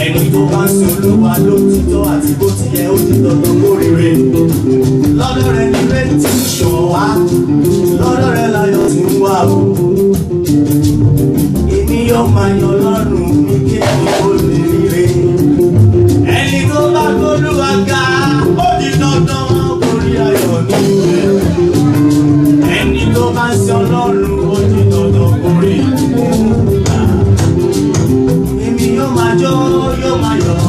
ẹni tó bá ń sin Olúwa lótìtọ́ àti bó ti yẹ ó ti dandan kórìíre lọ́dọ̀ rẹ̀ ní rẹ̀ ti ṣàn wá lọ́dọ̀ rẹ̀ láyọ̀ ti ń wá o èmi yóò máa yan Ọlọ́run ní kí èmi ó lè ríre ẹni tó bá gbólúwa ga ó di dandan kórí ayọ̀ nínú rẹ̀ ẹni tó bá ń sin Ọlọ́run ó di dandan kórí yóò máa jó yóò máa yọ̀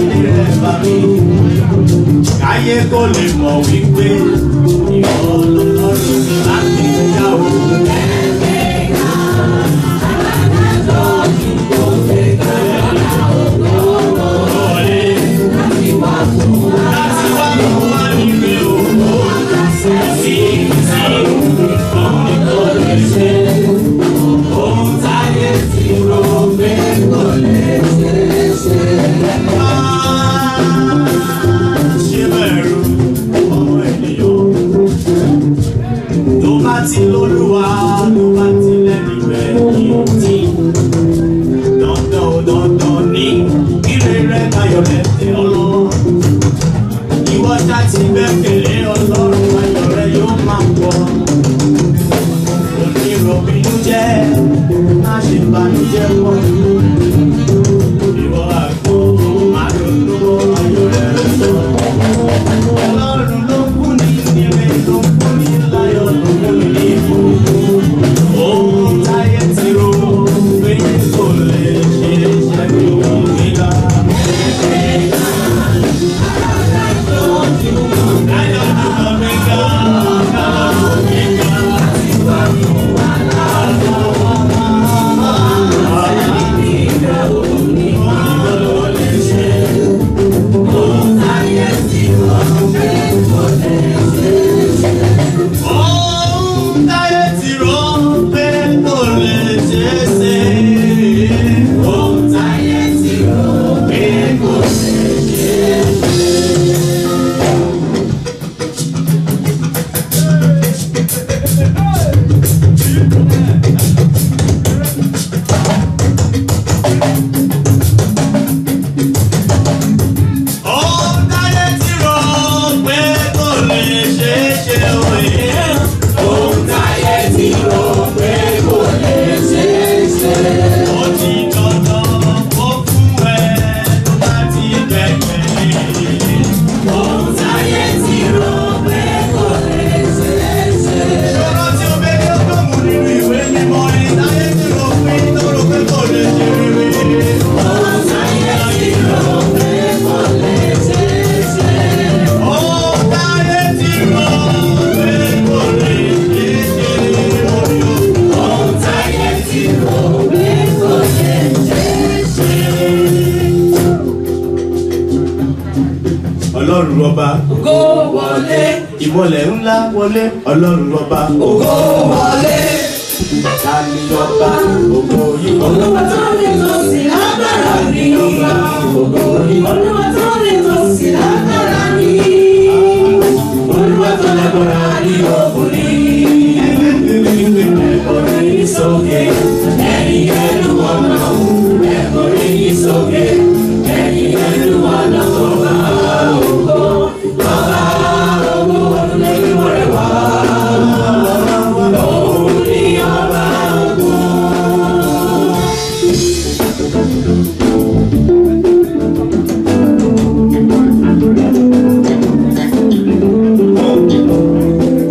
ilé rẹ̀ bá mi káyé kó lè mọ̀ wípé ìwọ lọ́lọ́run ní láti yá o. Ti l'Olúwa ló bá ti lẹ́nu rẹ̀ yìí tí dandan ní ire rẹ̀ ayọ̀ rẹ̀ tẹ̀ ọ́ lọ́wọ́ ìwọ ṣá ti gbẹ́kẹ̀lé Ọlọ́run ayọ̀ rẹ̀ yóò máa pọ̀ onírọ̀bìnú jẹ́ má ṣe bànújẹ́ pọ̀ ìwọ àgbo má ronú ayọ̀ rẹ̀ sọ Ọlọ́run ló kún ní ire ló kún ní láyọ̀ ló kún ní ìbò ohun táyé ti rò pé kò lè ṣe é ṣe ní òun nígbà. Láyọ̀ ọlọ́run ọba. Ògo wọlé. Ìmọ̀lẹ̀ ńlá wọlé ọlọ́run ọba. Ògo wọlé. Ta ni ọba ògo yìí? Olúwa tó ní tó sí lágbára ni ọba. Ògo yìí. Olúwa tó ní tó sí lágbára ni. Olúwa tó lágbára ni ọkùnrin. Orí sókè, ẹ̀yin ẹnu ọ̀nà. Orí sókè, ẹ̀yin ẹnu ọ̀nà. Ọba ògo, ọba ògo, ọdún lẹ́yìn wọ̀rẹ̀ wá. Òun ni ọba ògo.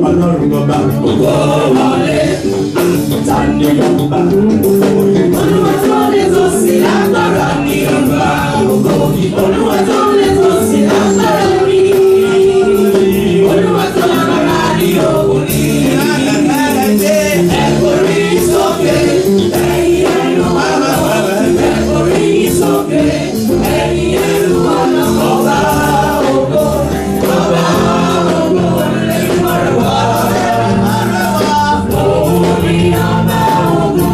Ọlọ́run ọba. Ògo wọlé. Ta ni ọba? Olúwa tó lè tó sí lágbára ni ọba ògo. Olúwa tó lè tó sí lágbára ni. Olúwa tó lágbára ni ọkùnrin. Ẹ forí sókè, ẹ̀yin ẹnu ọ̀nà. Ẹ forí sókè, ẹ̀yin ẹnu ọ̀nà. Ọba ògo, ọba ògo, lẹ́yìn mọ̀rẹ̀ wá. Òun ni ọba ògo.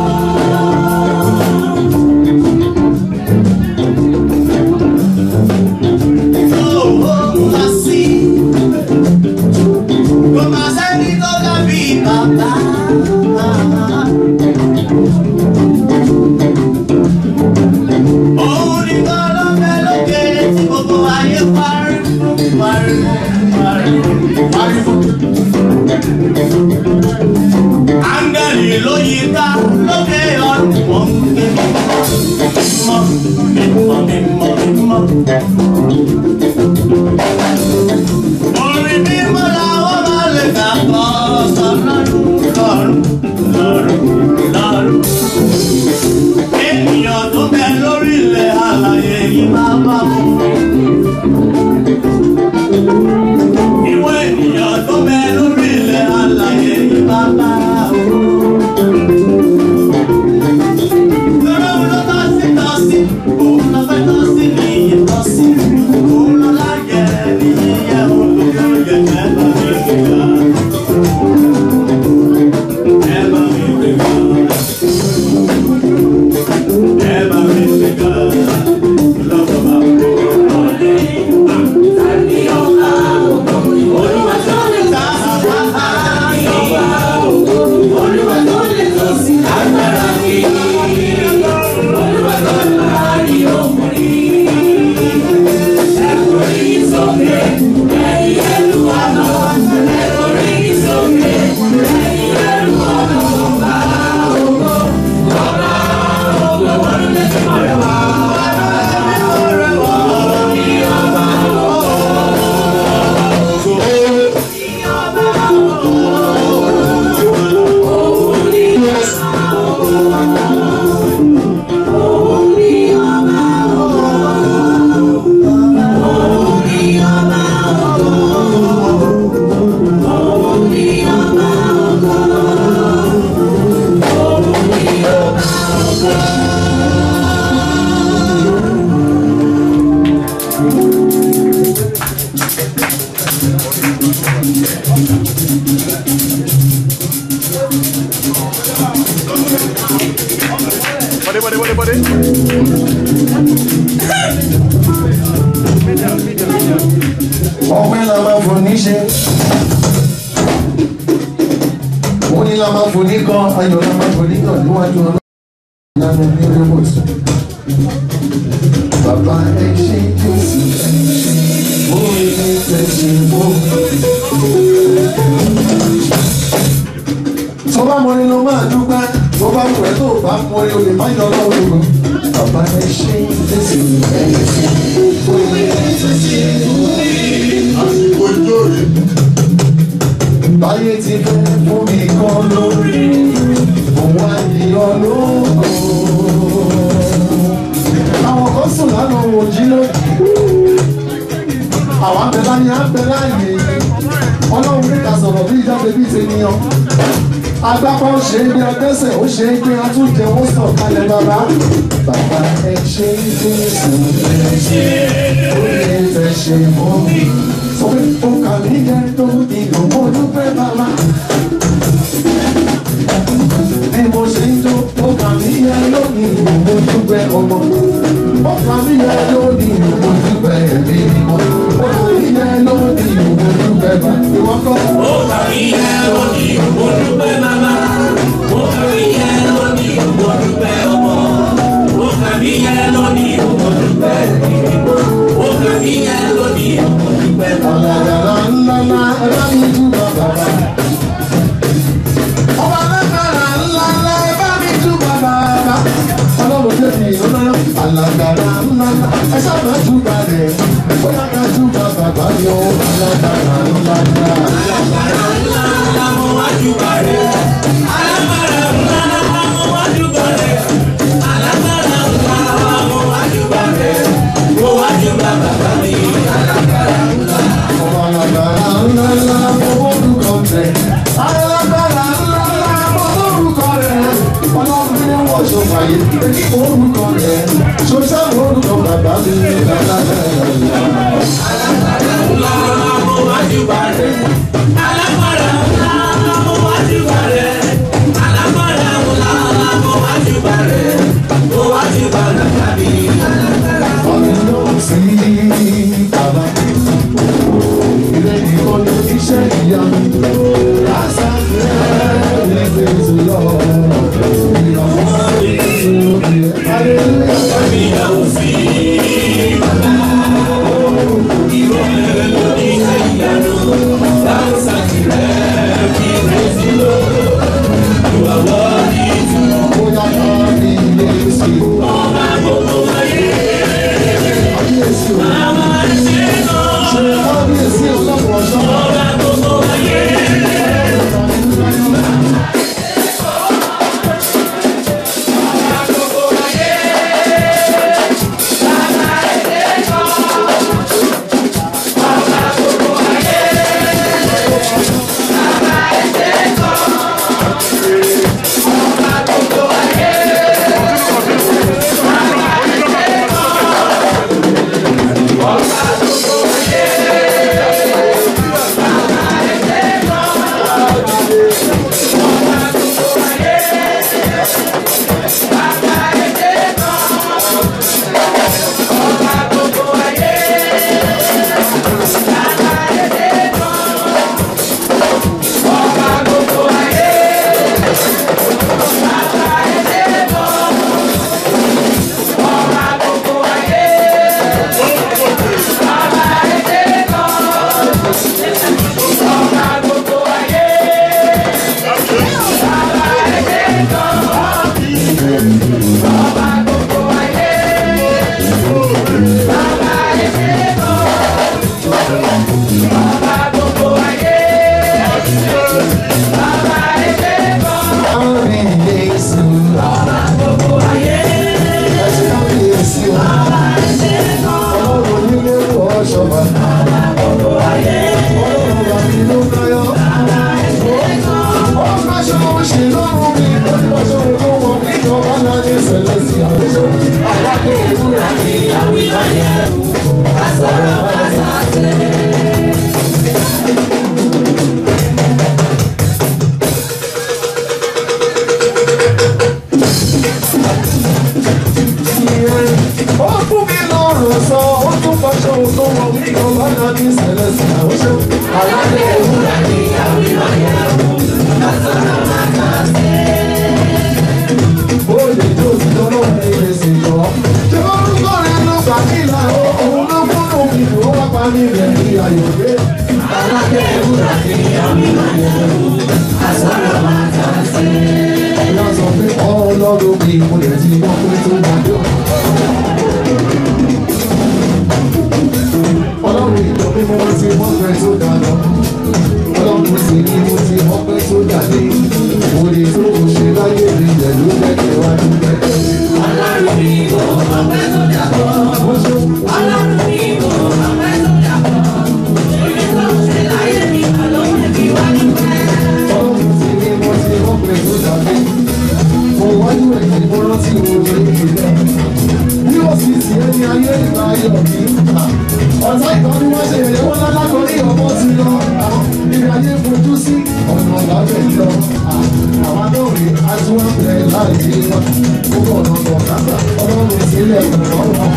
Kò má sẹ́ni tó dàbí bàbá. Òun ni kọ́lọ́fẹ́ lókè tí gbogbo ayé parí fún. Áńgẹ́lì ló yí ká lókè ọ̀run wọn ń ké mímọ́. Orin mímọ́ làwọn máa lè kà kọ́ sọ́lọ́run lọ́run. Ènìyàn tó bẹ lórí ilẹ̀ alààyè yìí máa bá wọn. Ìwọ ènìyàn tó bẹ lórí ilẹ̀ alààyè yìí máa bá wọn. Lọ́rọ̀ ló tọ́sí, òun lọ fẹ́ tọ́sí nìyí tọ́sí. Òun lọ láyẹ̀ nìyẹn olùkọ́ yẹn ẹ̀bà mi gbéga. Ẹ̀bà mi gbéga. Ẹ̀bà mi gbéga. Lọ́wọ́ bá wọ ọ̀lẹ́. Tani ọba ògo. Olúwa tó lè tó sí lágbára ni ọba ògo. Olúwa tó lè tó sí lágbára ni. Olúwa tó lágbára ni ọkùnrin. Ẹ forí sókè, ẹ̀yin ẹnu ọ̀nà. Ẹ forí sókè, ẹ̀yin ẹnu ọ̀nà. Ọba ògo, ọba ògo, ọdún lẹ́sìn mọ̀rẹ̀ wá. Òun ni ọba ògo. Buddy. Ọpẹ́ la máa fò níṣe. Mo ní la máa fò ní kan, ayọ̀ la máa fò ní kan níwájú ọlọ́run. Ìyanu ní rẹ́mọ̀tì. Bàbá ẹ ṣe Jésù. Mo ní ẹ ṣe mọ́. Tó bá mọ ni ló máa dúpẹ́. Tó bá mọ ẹ tó bá mọ ni o lè má yọ ọlọ́run lọ. Bàbá ẹ ṣe Jésù. Mo ní ẹ ṣe mọ́. Àsìkò ìjọ́rè. Báyé ti fẹ́ fún mi kan lórí, òun á di ológo. Àwọn kan sùn lánàá wò jí lónìí. Àwọn abẹ́lá ni á bẹ láàyè. Ọlọ́run ní ká sọ̀rọ̀ bí ìjáde bí ìṣèníyàn. Agbápọ̀ ṣe bí ọdẹ́sẹ̀ ó ṣe pé atúnjẹ ó sàn kalẹ̀ bàbá. Bàbá ẹ ṣe Jésù ẹ ṣe ó lè fẹ́ ṣe mọ́ mi. Sọ pé ó kà mí jẹ́ tó ìlú mo dúpẹ́ bàbá. Bí mo ṣe ń jó, ó kà mí yẹ lónìí ìlú mo dúpẹ́ ọmọ. Ó kà mí yẹ lónìí ìlú mo dúpẹ́ ẹ̀mí mímọ́. Ó kà mí yẹ lónìí ìlú mo dúpẹ́ bàbá. Ìwọ kọ́. Ó kà mí yẹ lónìí ìlú mo dúpẹ́ bàbá. Ó kà mí yẹ lónìí ìlú mo dúpẹ́ ọmọ. Ó kà mí yẹ lónìí ìlú mo dúpẹ́ ẹ̀mí mímọ́. Ó kà mí yẹ lónìí ìlú mo dúpẹ́ bàbá. Àlàyé ńlá ẹ bá mi dúpẹ́ bàbá. Ọba alágbára ńlá ẹ bá mi dúpẹ́ bàbá. Ọlọ́run tẹ̀sí ìrọ́nà alágbára ńlá ẹ sábà dúpẹ́ rẹ̀. Bóyá ká dúpẹ́ bàbá yọ alágbára ńlá. Alágbára ńlá mo wá júbà rẹ̀. Alágbára ńlá mo wá júbà rẹ̀. Alágbára ńlá mo wá júbà rẹ̀. Mo wá júbà bàbá mi. Alágbára ńlá. Ọba alágbára ńlá mo wórúkọ rẹ̀. Alágbára ńlá mo wórúkọ rẹ̀. Ọlọ́run ní wọ́n ṣòfàyè orúkọ rẹ̀. Ṣoṣẹ́ orúkọ bàbá mi Alágbára ńlá mo wá júbà rẹ̀. Alágbára ńlá mo wá júbà rẹ̀. Alágbára ńlá mo wá júbà rẹ̀. Mo wá júbà bàbá mi. ọ̀rẹ́ ló sí bàbá. Ilé ìkọ́ ló iṣẹ́ ìyanu. Lásàkẹ́ ní gbèsè lọ. Ìrànwọ́ ìlú Hallelujah. Ìyàwó sí bàbá. Ìwọ rẹ̀ ló ní iṣẹ́ ìyanu. Dáńsàkì rẹ̀ kí rẹ̀ sí lọ. Ìwà wọ́ọ̀dì tún. Bóyá ká ní ilé sí. Ọba gbogbo ayé. Kábíyèsí o. Bàbá ṣe lọ. Ṣé kábíyèsí ọlọ́run ọ̀ṣọ́? Ọba gbogbo ayé. Kábíyèsí o. Ọlọ́run nílé ọ̀ṣọ́ba. Ọlọ́run bàbí ló káyọ̀. Wọ́n máa ṣe wọ́n ṣe lọ́rùn mi. Wọ́n máa ṣe wọ́n tó wọ́n ní ìjọba náà ní ìṣẹ̀lẹ̀ sí àwùjọ. Àwọn akéwì rà ní àwùjọ yẹn. Àṣàrà bá ṣàṣẹ. Ó fún mi lọ́rùn sọ, ó tún fọṣọ tó wọ̀ mí kan bá náà ní ìṣẹ̀lẹ̀ sí àwùjọ. Àlàyé ìwúrà ní àwùjọ yẹn. Ó lè jó òtítọ́ náà ní ìrẹsì jọ. Ṣé orúkọ rẹ̀ ló gbà nílà òun ló fún mi lò ó wá pa mí rẹ̀ ní ayọ̀dé. Àlàyé ìwúrà ní àwùjọ yẹn. Ìyá sọ pé ọlọ́run mi mo lè ti wọ́n pé tó dájọ́. Ọlọ́run ìjọ pé mo ti wọ́n pé tó dájọ́. Ọlọ́run sì ní mo ti wọ́n pé tó dàdé. Mo lè tó kò ṣe láyé mi jẹ̀ ló lẹ́kẹ̀ẹ́ wá ní lẹ́kẹ̀ẹ́. Ọlọ́run mi kò mọ̀ pé tó dàbọ̀. Ọlọ́run mi kò mọ̀ pé tó dàbọ̀. Èyí tó ṣe láyé mi, àlọ́ mi fi wá ní pẹ́. Ọlọ́run sì ní mo ti wọ́n pé ní ayé ìgbà ayọ̀ kì í ta. Ọ̀tá ìkan ni wọ́n ṣe èyí wọ́n lálákọ̀ọ́ ní ọmọ ti lọ. Ibi ayé fojú sí ọ̀nà ọ̀làbẹ̀ lọ. Àwọn adóòrè àti wọ́n bẹ̀rẹ̀ láì wá. Gbogbo ọ̀nà ọ̀kadà ọlọ́run ìsílẹ̀ ọ̀rọ̀ wọn.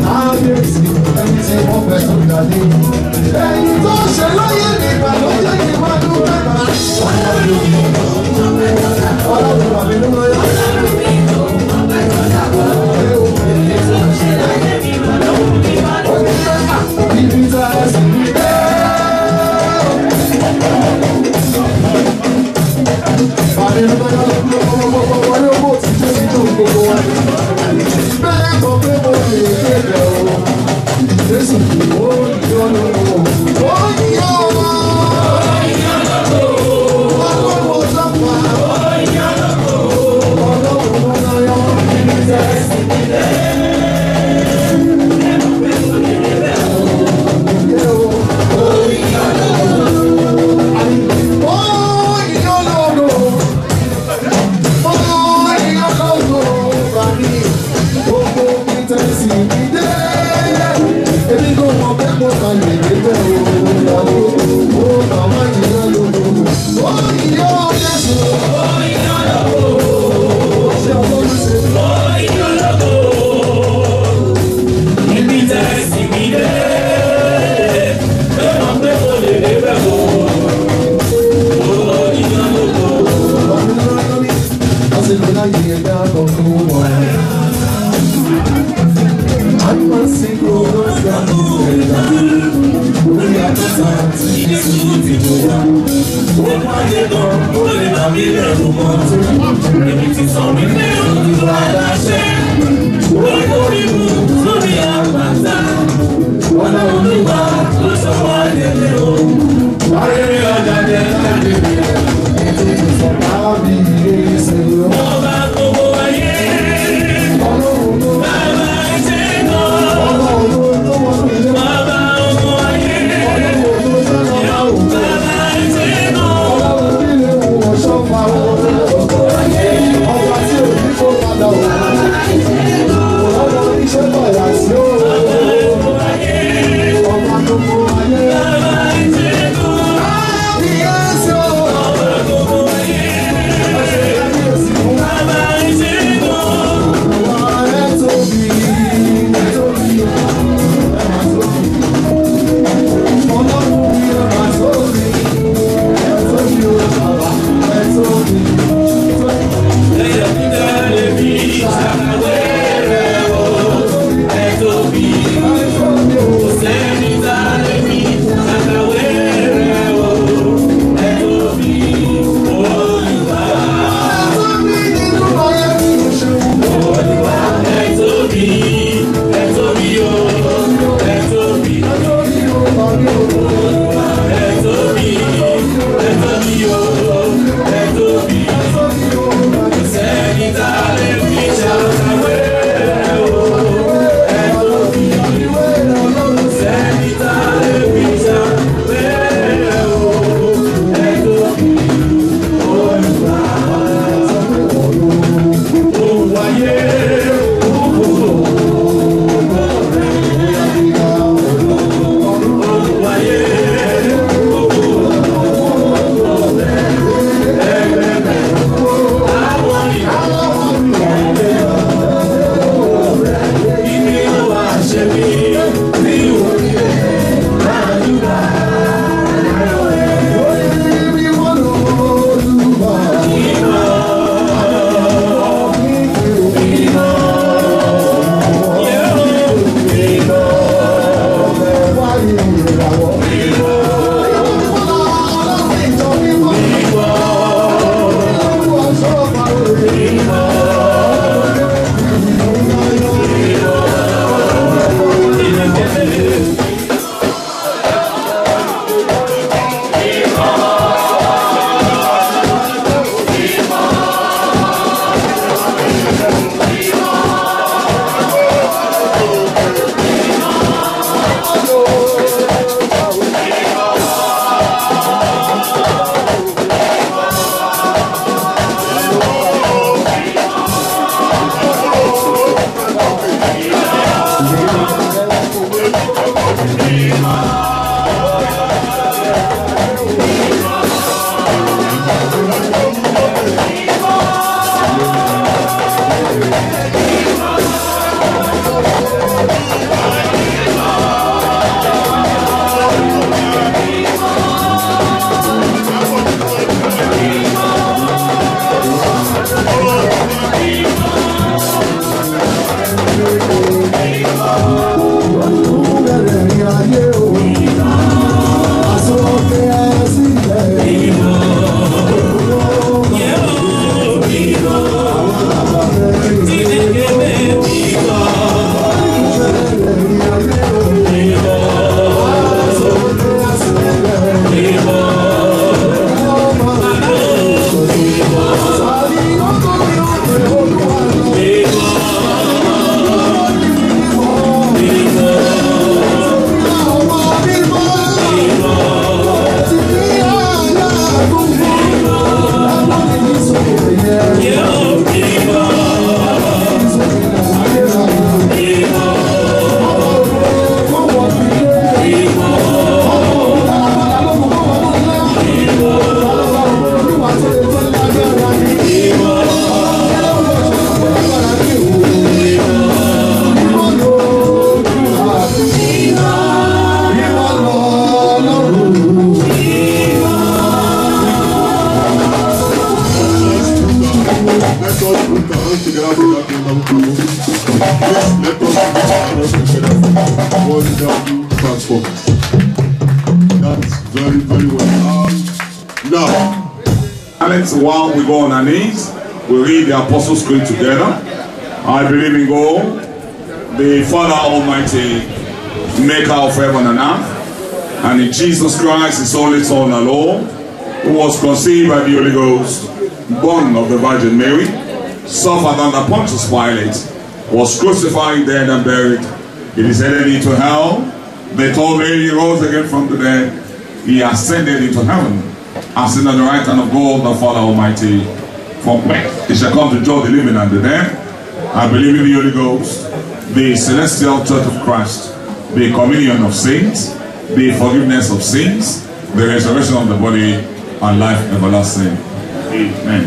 Kábíyèsí ẹni tí wọ́n fẹ́ tó dàdé. Ẹ̀yin tó ṣe láyé nígbà ló jẹ́ kí wọ́n dúpẹ́ bá. Ọlọ́run wà mí lórí ọ̀yọ́. Ibi tá a sì ń gbé. Àmì ìrúbọ̀dá lọ́pọ̀lọpọ̀ wọlé owó tí tó ní tó gbogbo wa. Bẹ́ẹ̀ kọ́ pé mo lè kéde o. Jésù ó yọ lọ́wọ́. Ó yọ wá. Ọlọ́run sọ́pà. Ọlọ́run lọ́yọ́. Ibi tá a sì ń gbé. Baba, While we go on our knees, we read the Apostles' Creed together. I believe in God, the Father Almighty, maker of heaven and earth, and in Jesus Christ, His only Son, our Lord, who was conceived by the Holy Ghost, born of the Virgin Mary, suffered under Pontius Pilate, was crucified, dead, and buried. He descended into hell. The third day He rose again from the dead. He ascended into heaven, as on the right hand of God, the Father Almighty. From whence He shall come to judge the living and the dead. I believe in the Holy Ghost, the celestial church of Christ, the communion of saints, the forgiveness of sins, the resurrection of the body, and life everlasting. Amen.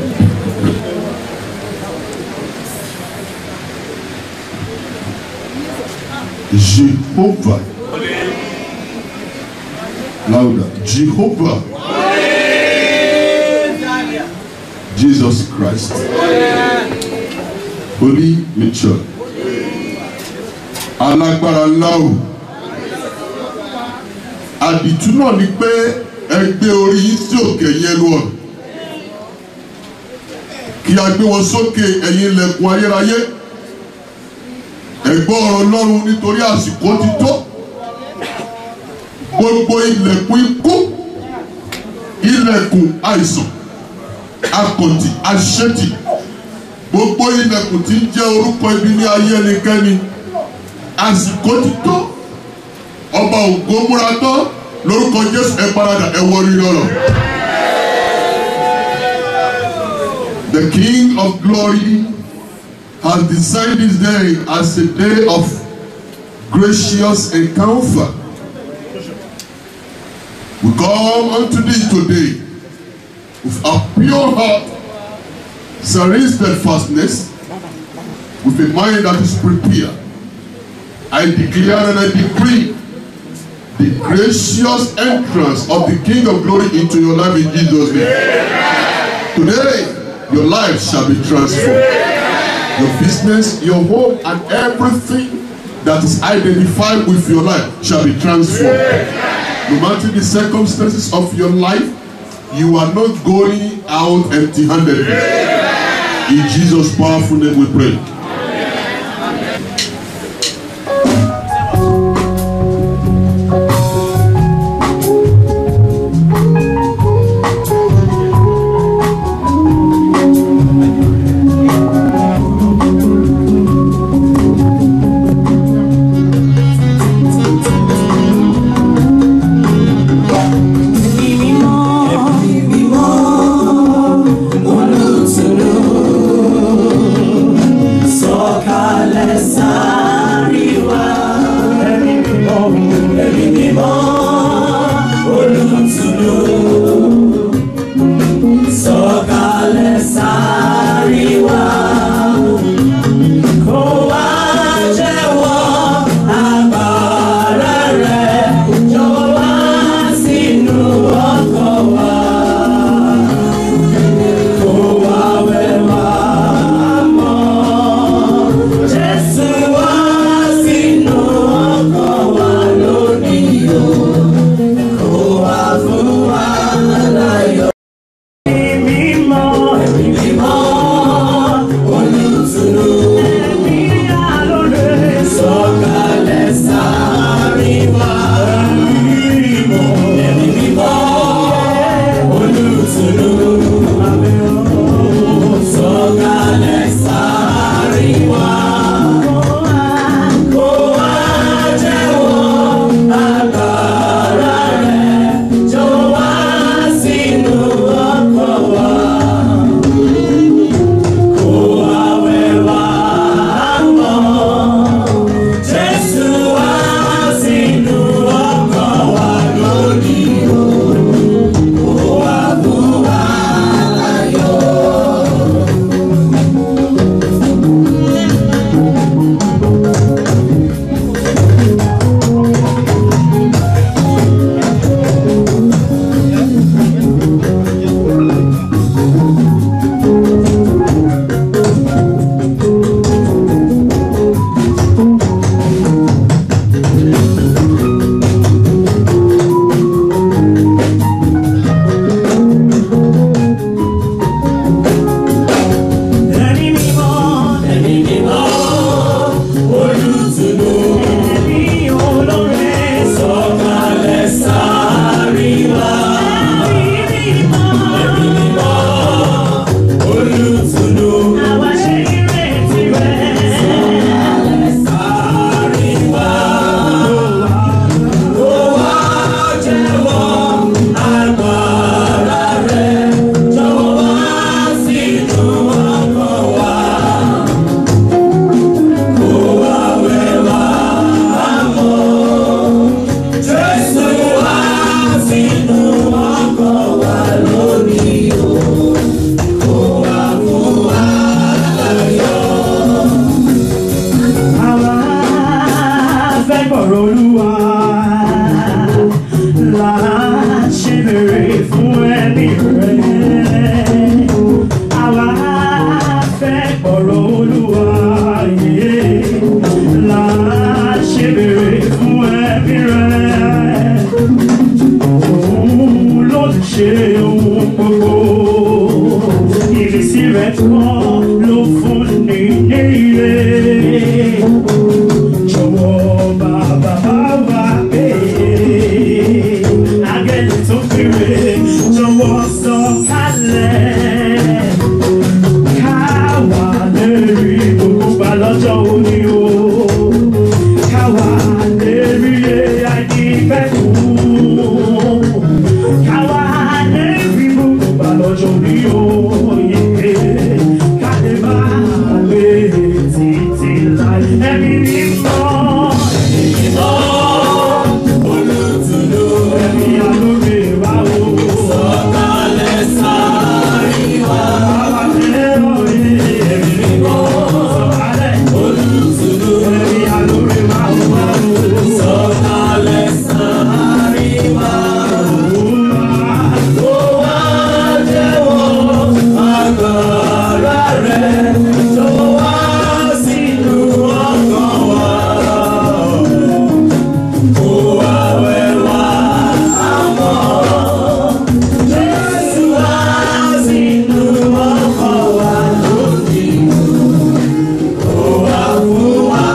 Jehovah. Louder. Jehovah. Jesus Christ. Holy Mitchell. Alágbára ńlá o. Àdìtú náà ni pé ẹgbẹ́ orí yín sí òkè yẹn lọ. Kí a gbé wọn sókè ẹ̀yin ilẹ̀kùn ayérayé. Ẹ gbọ́ ọ̀rọ̀ Ọlọ́run nítorí àsìkò ti tó. Gbogbo ilẹ̀kùn ikú, ilẹ̀kùn àìsàn, akọ̀tì, aṣẹ́tì, gbogbo ilẹ̀kùn tí ń jẹ́ orúkọ ibi ní ayé ẹnikẹ́ni, àsìkò ti tó. Ọba ògo múra tán lórúkọ Jésù ẹ paradà ẹ wọ rírì ọ̀rọ̀. The King of Glory has designed this day as a day of gracious encounter. We come unto thee today with a pure heart, serene steadfastness, with a mind that is prepared. I declare and I decree the gracious entrance of the King of Glory into your life in Jesus' name. Today, your life shall be transformed. Your business, your home, and everything that is identified with your life shall be transformed. No matter the circumstances of your life, you are not going out empty-handed. In Jesus' powerful name we pray. ṣe ohun gbogbo. Ìrísí rẹ̀ kan ló fún ni ní ire. Jọ̀wọ́ bàbá wa pé agẹ́lì tó kéré jọ̀wọ́ sọ̀kalẹ̀. Káwa lè rí gbogbo gbà lọ́jọ́ òní o. Káwa lè rí àìdíbẹ́kù. Káwa lè rí gbogbo gbà lọ́jọ́ òní o. Káde máa gbé títí láì ẹ̀mí mímọ́. Olùtùnú ẹ̀mí alóore wa o. Sọ̀kalẹ̀ sáàrí wa. Bàbá tẹ́lẹ̀ òye ẹ̀mí mímọ́. Sọ̀kalẹ̀ olùtùnú ẹ̀mí alóore wa o. Sọ̀kalẹ̀ sáàrí wa. Ó wá jẹ́wọ́ agbára rẹ̀ tó wá sínú ọkàn wa. Ó wá wẹ̀ wá àmọ́ Jésù wá sínú ọkàn wa lónìí. Ó wá fún wa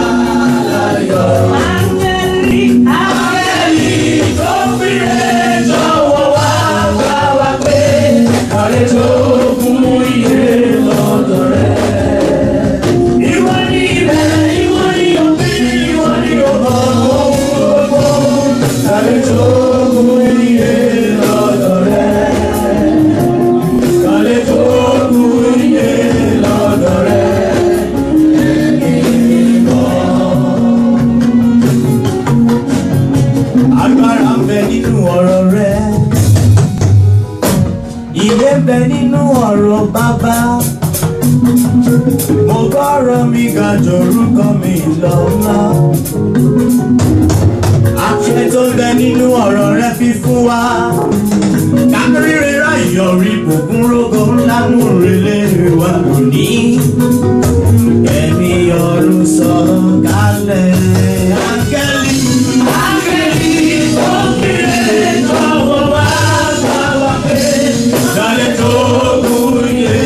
láyọ̀. Áńgẹ́lì tó fìrè jọ̀wọ́ wá bá wa pé kàlẹ́ tó kún iye lọ́dọ̀ rẹ̀. Ìwọ ni ìbẹ̀rẹ̀, ìwọ ni òpin, ìwọ ni òpó gbogbo. Kàlẹ́ tó kún iye lọ́dọ̀ rẹ̀. Kàlẹ́ tó kún iye lọ́dọ̀ rẹ̀. Agbára ń bẹ nínú ọ̀rọ̀ rẹ̀. Ìyè ń bẹ nínú ọ̀rọ̀ bàbá. Mo gbọ́rọ̀ mi ga jòrúkọ mi lọ́la. Àṣẹ tó ń bẹ nínú ọ̀rọ̀ rẹ̀ fi fún wa. Káríre ráyọ̀rí bùkún rógó ńlá mú relé wa lónìí. Ẹ̀mí ọ̀run sọ̀kalẹ̀. Áńgẹ́lì tó kéré jọ̀wọ́ wá bá wa pé kàlẹ́ tó kún iye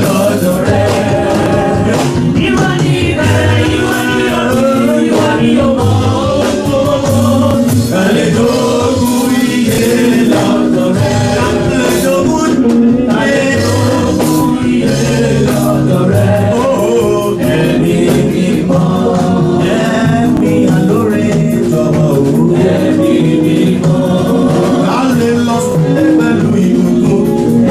lọ́dọ̀ rẹ̀. Ìwọ ni ìbẹ̀rẹ̀, ìwọ ni òpin, ìwọ ni òpó gbogbo. Kàlẹ́ tó kún iye lọ́dọ̀ rẹ̀. Kàlẹ́ tó kún iye lọ́dọ̀ rẹ̀. Ẹ̀mí mímọ́, ẹ̀mí alóore jọ̀wọ́ o. Ẹ̀mí mímọ́, kálẹ̀ lọ sílẹ̀ pẹ̀lú ìbùkún.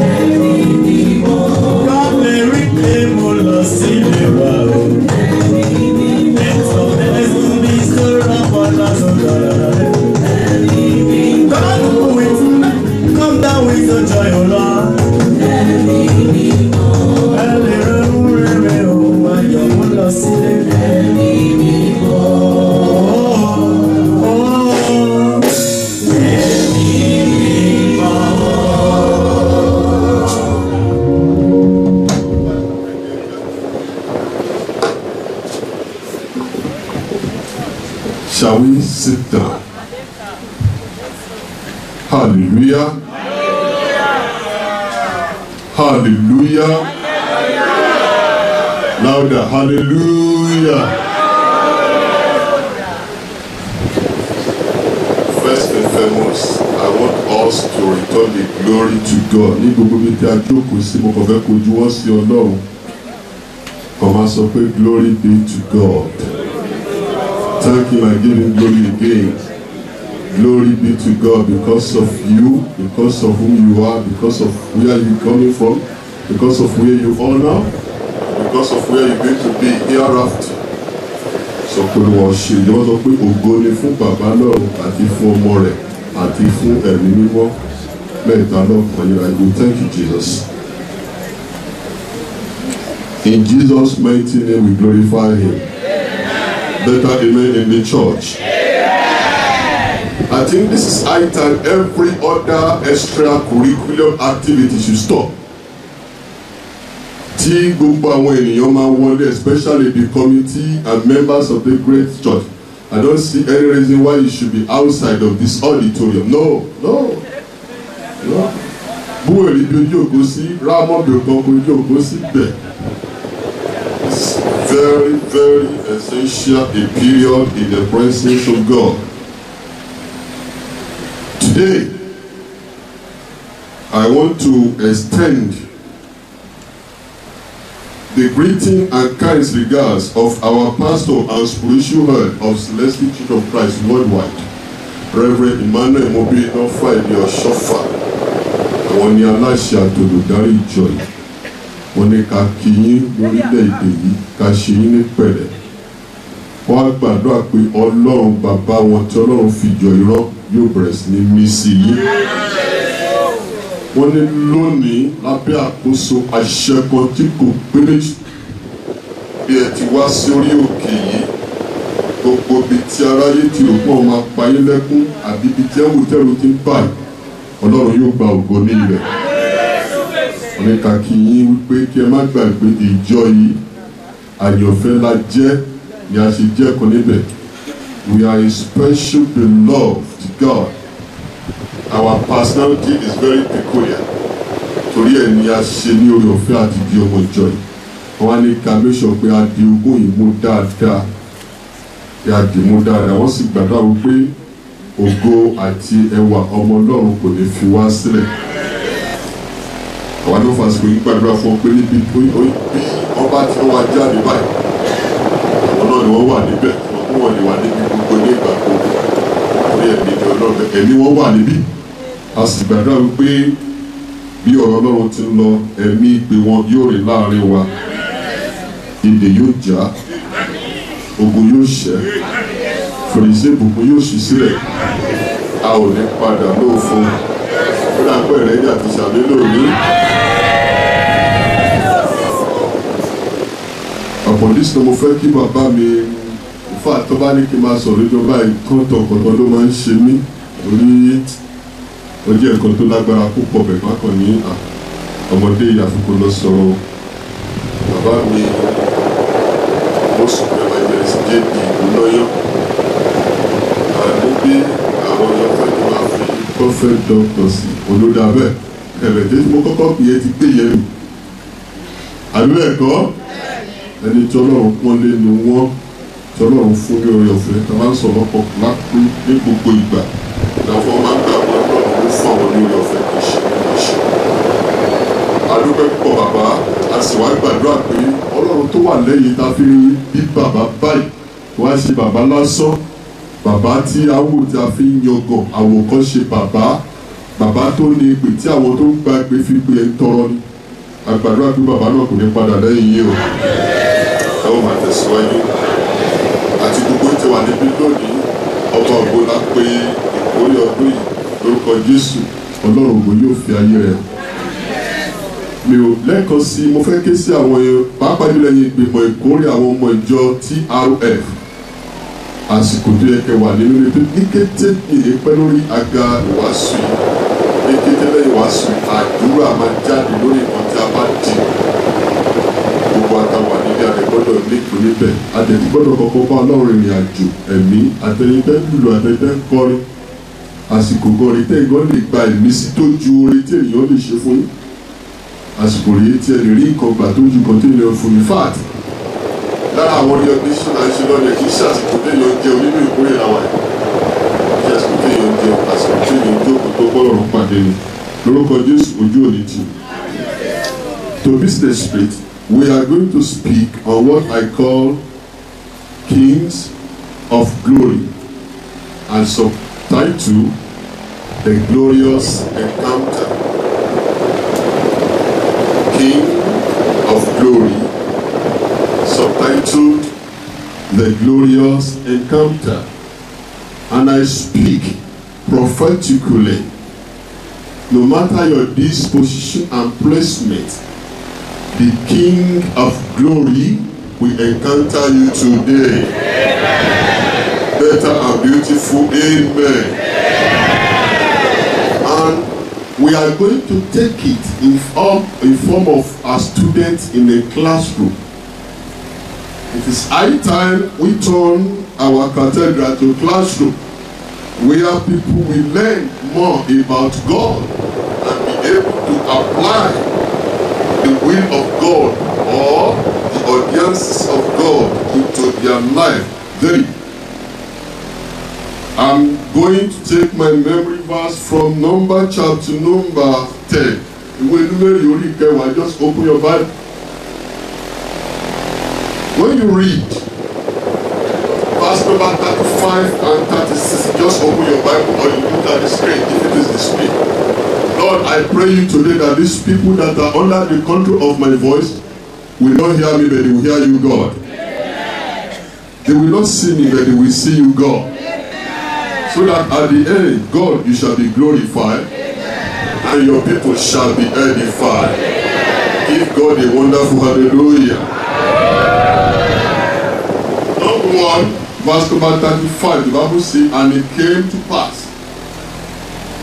Ẹ̀mí mímọ́, kálẹ̀ rí pé mo lọ sílé wa o. Ẹ̀mí mímọ́, ẹ̀tọ́ ẹ̀sùn mi sọ̀rọ̀ bọ́lá sọ̀rọ̀ rẹ̀. Ẹ̀mí mímọ́, come down with your joy, O Lord. Ẹ̀mí mímọ́, ẹ̀lẹ́ rẹ̀ ń rẹ̀ o, ayọ̀ mo lọ sílé. Ẹ̀mí mímọ́, ẹ̀mí mímọ́. Shall we sit down? Hallelujah. Hallelujah. Louder. Hallelujah. First and foremost, I want us to return the glory to God. Ní gbogbo bí tí a jókòó sí, mo kàn fẹ́ kojú wọ́n sí Ọlọ́run. Kàn máa sọ pé glory be to God. Thank him and give him glory again. Glory be to God because of you, because of who you are, because of where you're coming from, because of where you are now, because of where you're going to be hereafter. Sọ pé wọ́n ṣe ìjọba sọ pé ògo ni fún bàbá náà àti fún ọmọ rẹ̀ àti fún ẹ̀mí mímọ́ mẹ́ta náà pẹ̀lú àìgbò. Thank you, Jesus. In Jesus' mighty name we glorify him. Better amen in the church. I think this is high time every other extracurricular activity should stop. Tí gbogbo àwọn ènìyàn máa wọlé, especially the committee and members of the great church. I don't see any reason why you should be outside of this auditorium. No, no, no. Búwẹ̀rí bí ojú òkú sí, Rámọ́bì kan kò ojú òkú sí bẹ̀. It's very, very essential a period in the presence of God. Today, I want to extend the greeting and kind regards of our pastor and spiritual head of Celestial Church of Christ worldwide, Reverend Emmanuel Mobi Friday Oshofa. Àwọn ni aláṣẹ àtolùdarí ìjọ yìí. Wọ́n ní ká kí yín lórílẹ̀-èdè yìí, ká ṣe yín ní pẹ̀lẹ́. Wọ́n á gbàdúrà pé Ọlọ́run bàbá wọn tí Ọlọ́run fi jọ irọ́ yóò bẹ̀rẹ̀ sí ní mí sí yín. Wọ́n ní lónìí lábẹ́ àkóso àṣẹ kan tí kò péré bí ẹ ti wá sí orí òkè yìí. Gbogbo ibi tí aráyé ti rò pọ̀ máa pa yín lẹ́kún àbí ibi tí ẹ̀wù tẹ̀rù ti ń báyìí. Ọlọ́run yóò gba ògo ní ilẹ̀. Wọ́n ní ká kí yín wípé kí ẹ má gbàgbé ìjọ yìí àyànfẹ́ la jẹ́ ni a ṣe jẹ́ kan níbẹ̀. We are a special beloved God. Our personality is very peculiar. Torí ẹ̀ ni a ṣe ní orí ọ̀fẹ́ àti di ọmọ ìjọ yìí. Wọ́n á ní ká mẹ́sàn pé a di ogún yìí mú dáadáa. Kí a dì mú dáadáa. Wọ́n sì gbàdúrà wípé ògo àti ẹwà ọmọ Ọlọ́run kò ní fi wá sílẹ̀. Àwọn ló fàṣẹ yìí gbàdúrà fún ọ pé níbi bí ọba tí wọ́n wá jáde báyìí. Àwọn náà ni wọ́n wà níbẹ̀. Wọ́n lè wà níbi gbogbo ní ìgbà gbogbo. Orí ẹ̀mí ni Ọlọ́run ẹ̀mí wọ́n wà níbí. A sì gbàdúrà wípé bí ọ̀rọ̀ Ọlọ́run ti ń lọ ẹ̀mí ìpè wọn yóò rìn láàrin wa. Ìdè yóò já. Ogun yóò ṣẹ́. Fèrèsé ìbùkún yóò ṣí sílẹ̀. A ò ní padà lóòfo. Ó dà pé ẹ̀rẹ́ ìjà ti ṣàlẹ́ lónìí. Àpọ̀lísì ni mo fẹ́ kí bàbá mi fà tó bá ní kí n máa sọ̀rọ̀ ìjọba ìkọ́ntọ̀kọ̀tọ̀ ló máa ń ṣe mí. Orí ó jẹ́ nǹkan tó lágbára púpọ̀ bẹ̀ má kàn ní ọmọdé ìyàfikún lọ sọ̀rọ̀. Bàbá mi ó sùn pé máa jẹ́ sí JP ìlúlọ́yọ́. Níbi àwọn èèyàn fẹ́ kí máa fi prophet doctor sí olódàbẹ̀. Ẹ̀rẹ̀dẹ́ tí mo kọ́kọ́ pè é ti gbé yẹn nù. Àbí ẹ̀kọ́ ẹni tí Ọlọ́run pọ́n lé nu wọ́n tí Ọlọ́run fún ní oore ọ̀fẹ́ tí a máa ń sọ̀rọ̀ pọ̀ lápé ní gbogbo ìgbà. Ìdáfọ́ máa ń gbà wọ́n Ọlọ́run ló fún àwọn ní oore ọ̀fẹ́ kì í ṣe ní ṣe. Adúpẹ́ púpọ̀ bàbá a sì wá gbàdúrà pé Ọlọ́run tó wà lẹ́yìn tá a fi rí bí bàbá báyìí wá ṣe bàbá lásán. Bàbá tí awò tí a fi ń yangàn àwòkọ́ṣe bàbá tó ní ìpè tí àwọn tó ń gba ìpè fi pè é ń tọrọ ni. A gbàdúrà pé bàbá náà kò ní padà lẹ́yìn yìí o. Ẹ ó máa tẹ̀síwájú. Àti gbogbo tí wà níbí lónìí ọba ògo la pé ìkórè ọdún yìí lórúkọ Jésù Ọlọ́run ògo yóò fi ayé rẹ̀. Mi ò lẹ́ẹ̀kan sí mo fẹ́ ké sí àwọn pàápàá jùlọ ẹ̀yin ìgbìmọ̀ ìkórè àwọn ọmọ ìjọ TRF. Àsìkò tó yẹ kẹ́ wà nínú ní kété ìyè pẹ́ lórí àga ìwàásù yìí ní kété lẹ́yìn ìwàásù àdúrà máa jáde lórí nǹkan tí a bá dì gbogbo àtàwà nílé àdẹ́gbọ́dọ̀ nípìn níbẹ̀ àdẹ́gbọ́dọ̀ kọ́kọ́ bá Ọlọ́run ìrìn àjò ẹ̀mí àtẹnudẹ́ lùlù àtẹnudẹ́ kọrin àsìkò gọrin tẹ́ ìgbọ́n lè gba ìmísí tó ju oore tí ènìyàn lè ṣe fún yín àsìkò rèé tí ẹ lè rí nǹkan gbà tó ju kan tí ènìyàn fún yín fáàtì. Lára àwọn orí ọdún ṣe náà ṣe lọ́dẹ̀ kì í ṣe àsìkò téèyàn jẹun nínú ìkórè làwọn ẹ̀ kí àsìkò téèyàn jẹun àsìkò téèyàn jókòó tó bọ́lọ̀rún pàdé ni lórúkọ Jésù ojú òní tì. To be straight, we are going to speak on what I call Kings of Glory and subtitle The Glorious Encounter. King of Glory, subtitled The Glorious Encounter. And I speak prophetically. No matter your disposition and placement, the King of Glory will encounter you today. Amen. Better and beautiful, amen. And we are going to take it in form of a student in a classroom. It is high time we turn our cathedral to classroom where people will learn more about God and be able to apply the will of God or the audiences of God into their life. Then I'm going to take my memory verse from number chapter number 10. Just open your Bible. When you read verse number 35 and 36, just open your Bible or you look at the screen if it is displayed. Lord, I pray you today that these people that are under the control of my voice will not hear me, but they will hear you, God. They will not see me, but they will see you, God. So that at the end, God, you shall be glorified and your people shall be edified. Give God a wonderful hallelujah. Number 1, verse number 35, the Bible says, and it came to pass,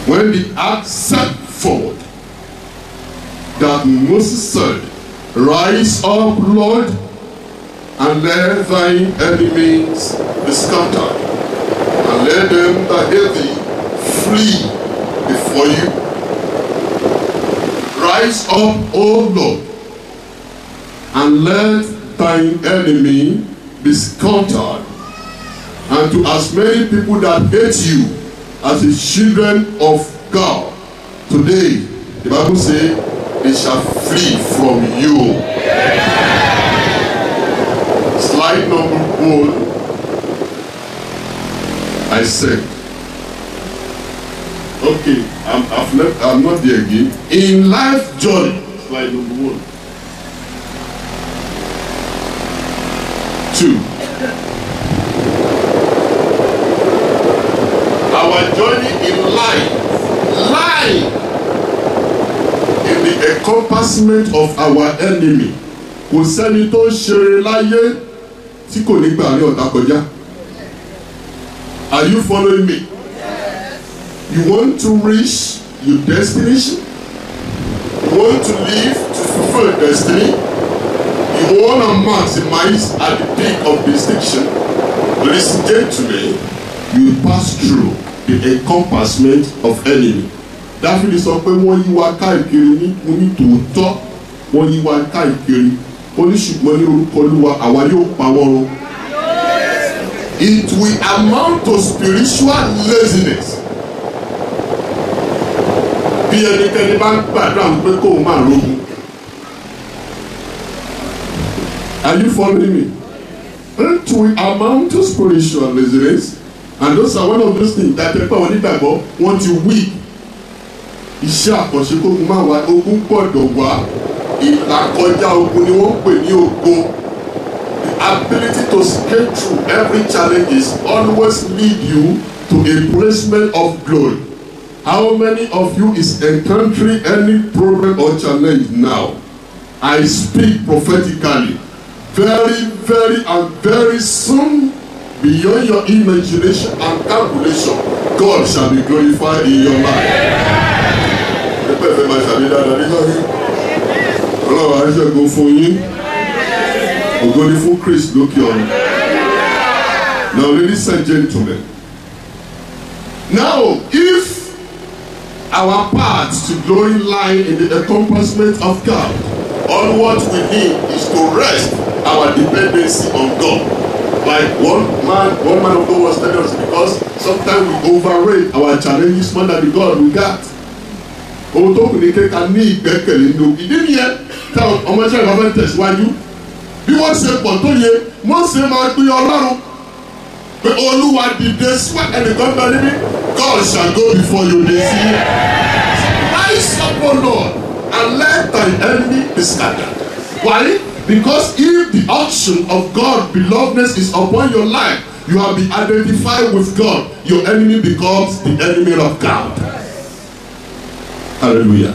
when the ark set forward, that Moses said, rise up, Lord, and let thine enemies be scattered, and let them that hate thee flee before you. Rise up, O Lord, and let thine enemy be scattered, and to as many people that hate you as the children of God. Today, the Bible says, they shall flee from you. Slide number 1. I said, okay, I'm not there again. In life journey, slide number 1. 2. Our journey in life in the encompassment of our enemy. Kò sẹ́ni tó ṣeré láyé tí kò ní gbà ní ọ̀tá kọjá. Are you following me? You want to reach your destination? You want to live to fulfill destiny? You want to maximize at the peak of distinction? Listen gently. You pass through the encompassment of enemy. Dáfídì sọ pé wọ́n yí wa káàkiri ní tòótọ́, wọ́n yí wa káàkiri, ó ní ṣùgbọ́n ní orúkọ Olúwa àwa yóò pa wọ́n run. It will amount to spiritual laziness. Bí ẹnikẹ́ni bá ń gbàdúrà pé kó o máa rogun. Are you following me? It will amount to spiritual laziness. And those are one of those things that people when they go want to weak. Iṣẹ́ àkànṣe kógun máa wá ogun gbọ́dọ̀ wá. Ìlàkọjá ogun ni wọ́n pè ní ogun. The ability to scale through every challenge always lead you to a placement of glory. How many of you is encountering any problem or challenge now? I speak prophetically. Very, very and very soon, beyond your imagination and calculation, God shall be glorified in your life. Now, ladies and gentlemen, now if our path to glory lie in the encompassment of God, all what we need is to rest our dependency on God. Like one man of God was telling us, because sometimes we overrate our challenges more than the God we got. Ohun tó kù ní kéka ní ìgbẹ́kẹ̀lé ní òkè. Ìdí nìyẹn táwọn ọmọ ẹ̀ṣẹ́ ìbáfẹ́ ń tẹ̀síwájú. Bí wọ́n ṣe pọ̀ tó yẹ, wọ́n ṣe máa gbé Ọlọ́run. Pé Olúwa dìde síwá ẹnìkan bá níbí. God shall go before you this year. Rise up, O Lord, and let thy enemy be scattered. Why? Because if the unction of God, belovedness, is upon your life, you have been identified with God. Your enemy becomes the enemy of God. Hallelujah.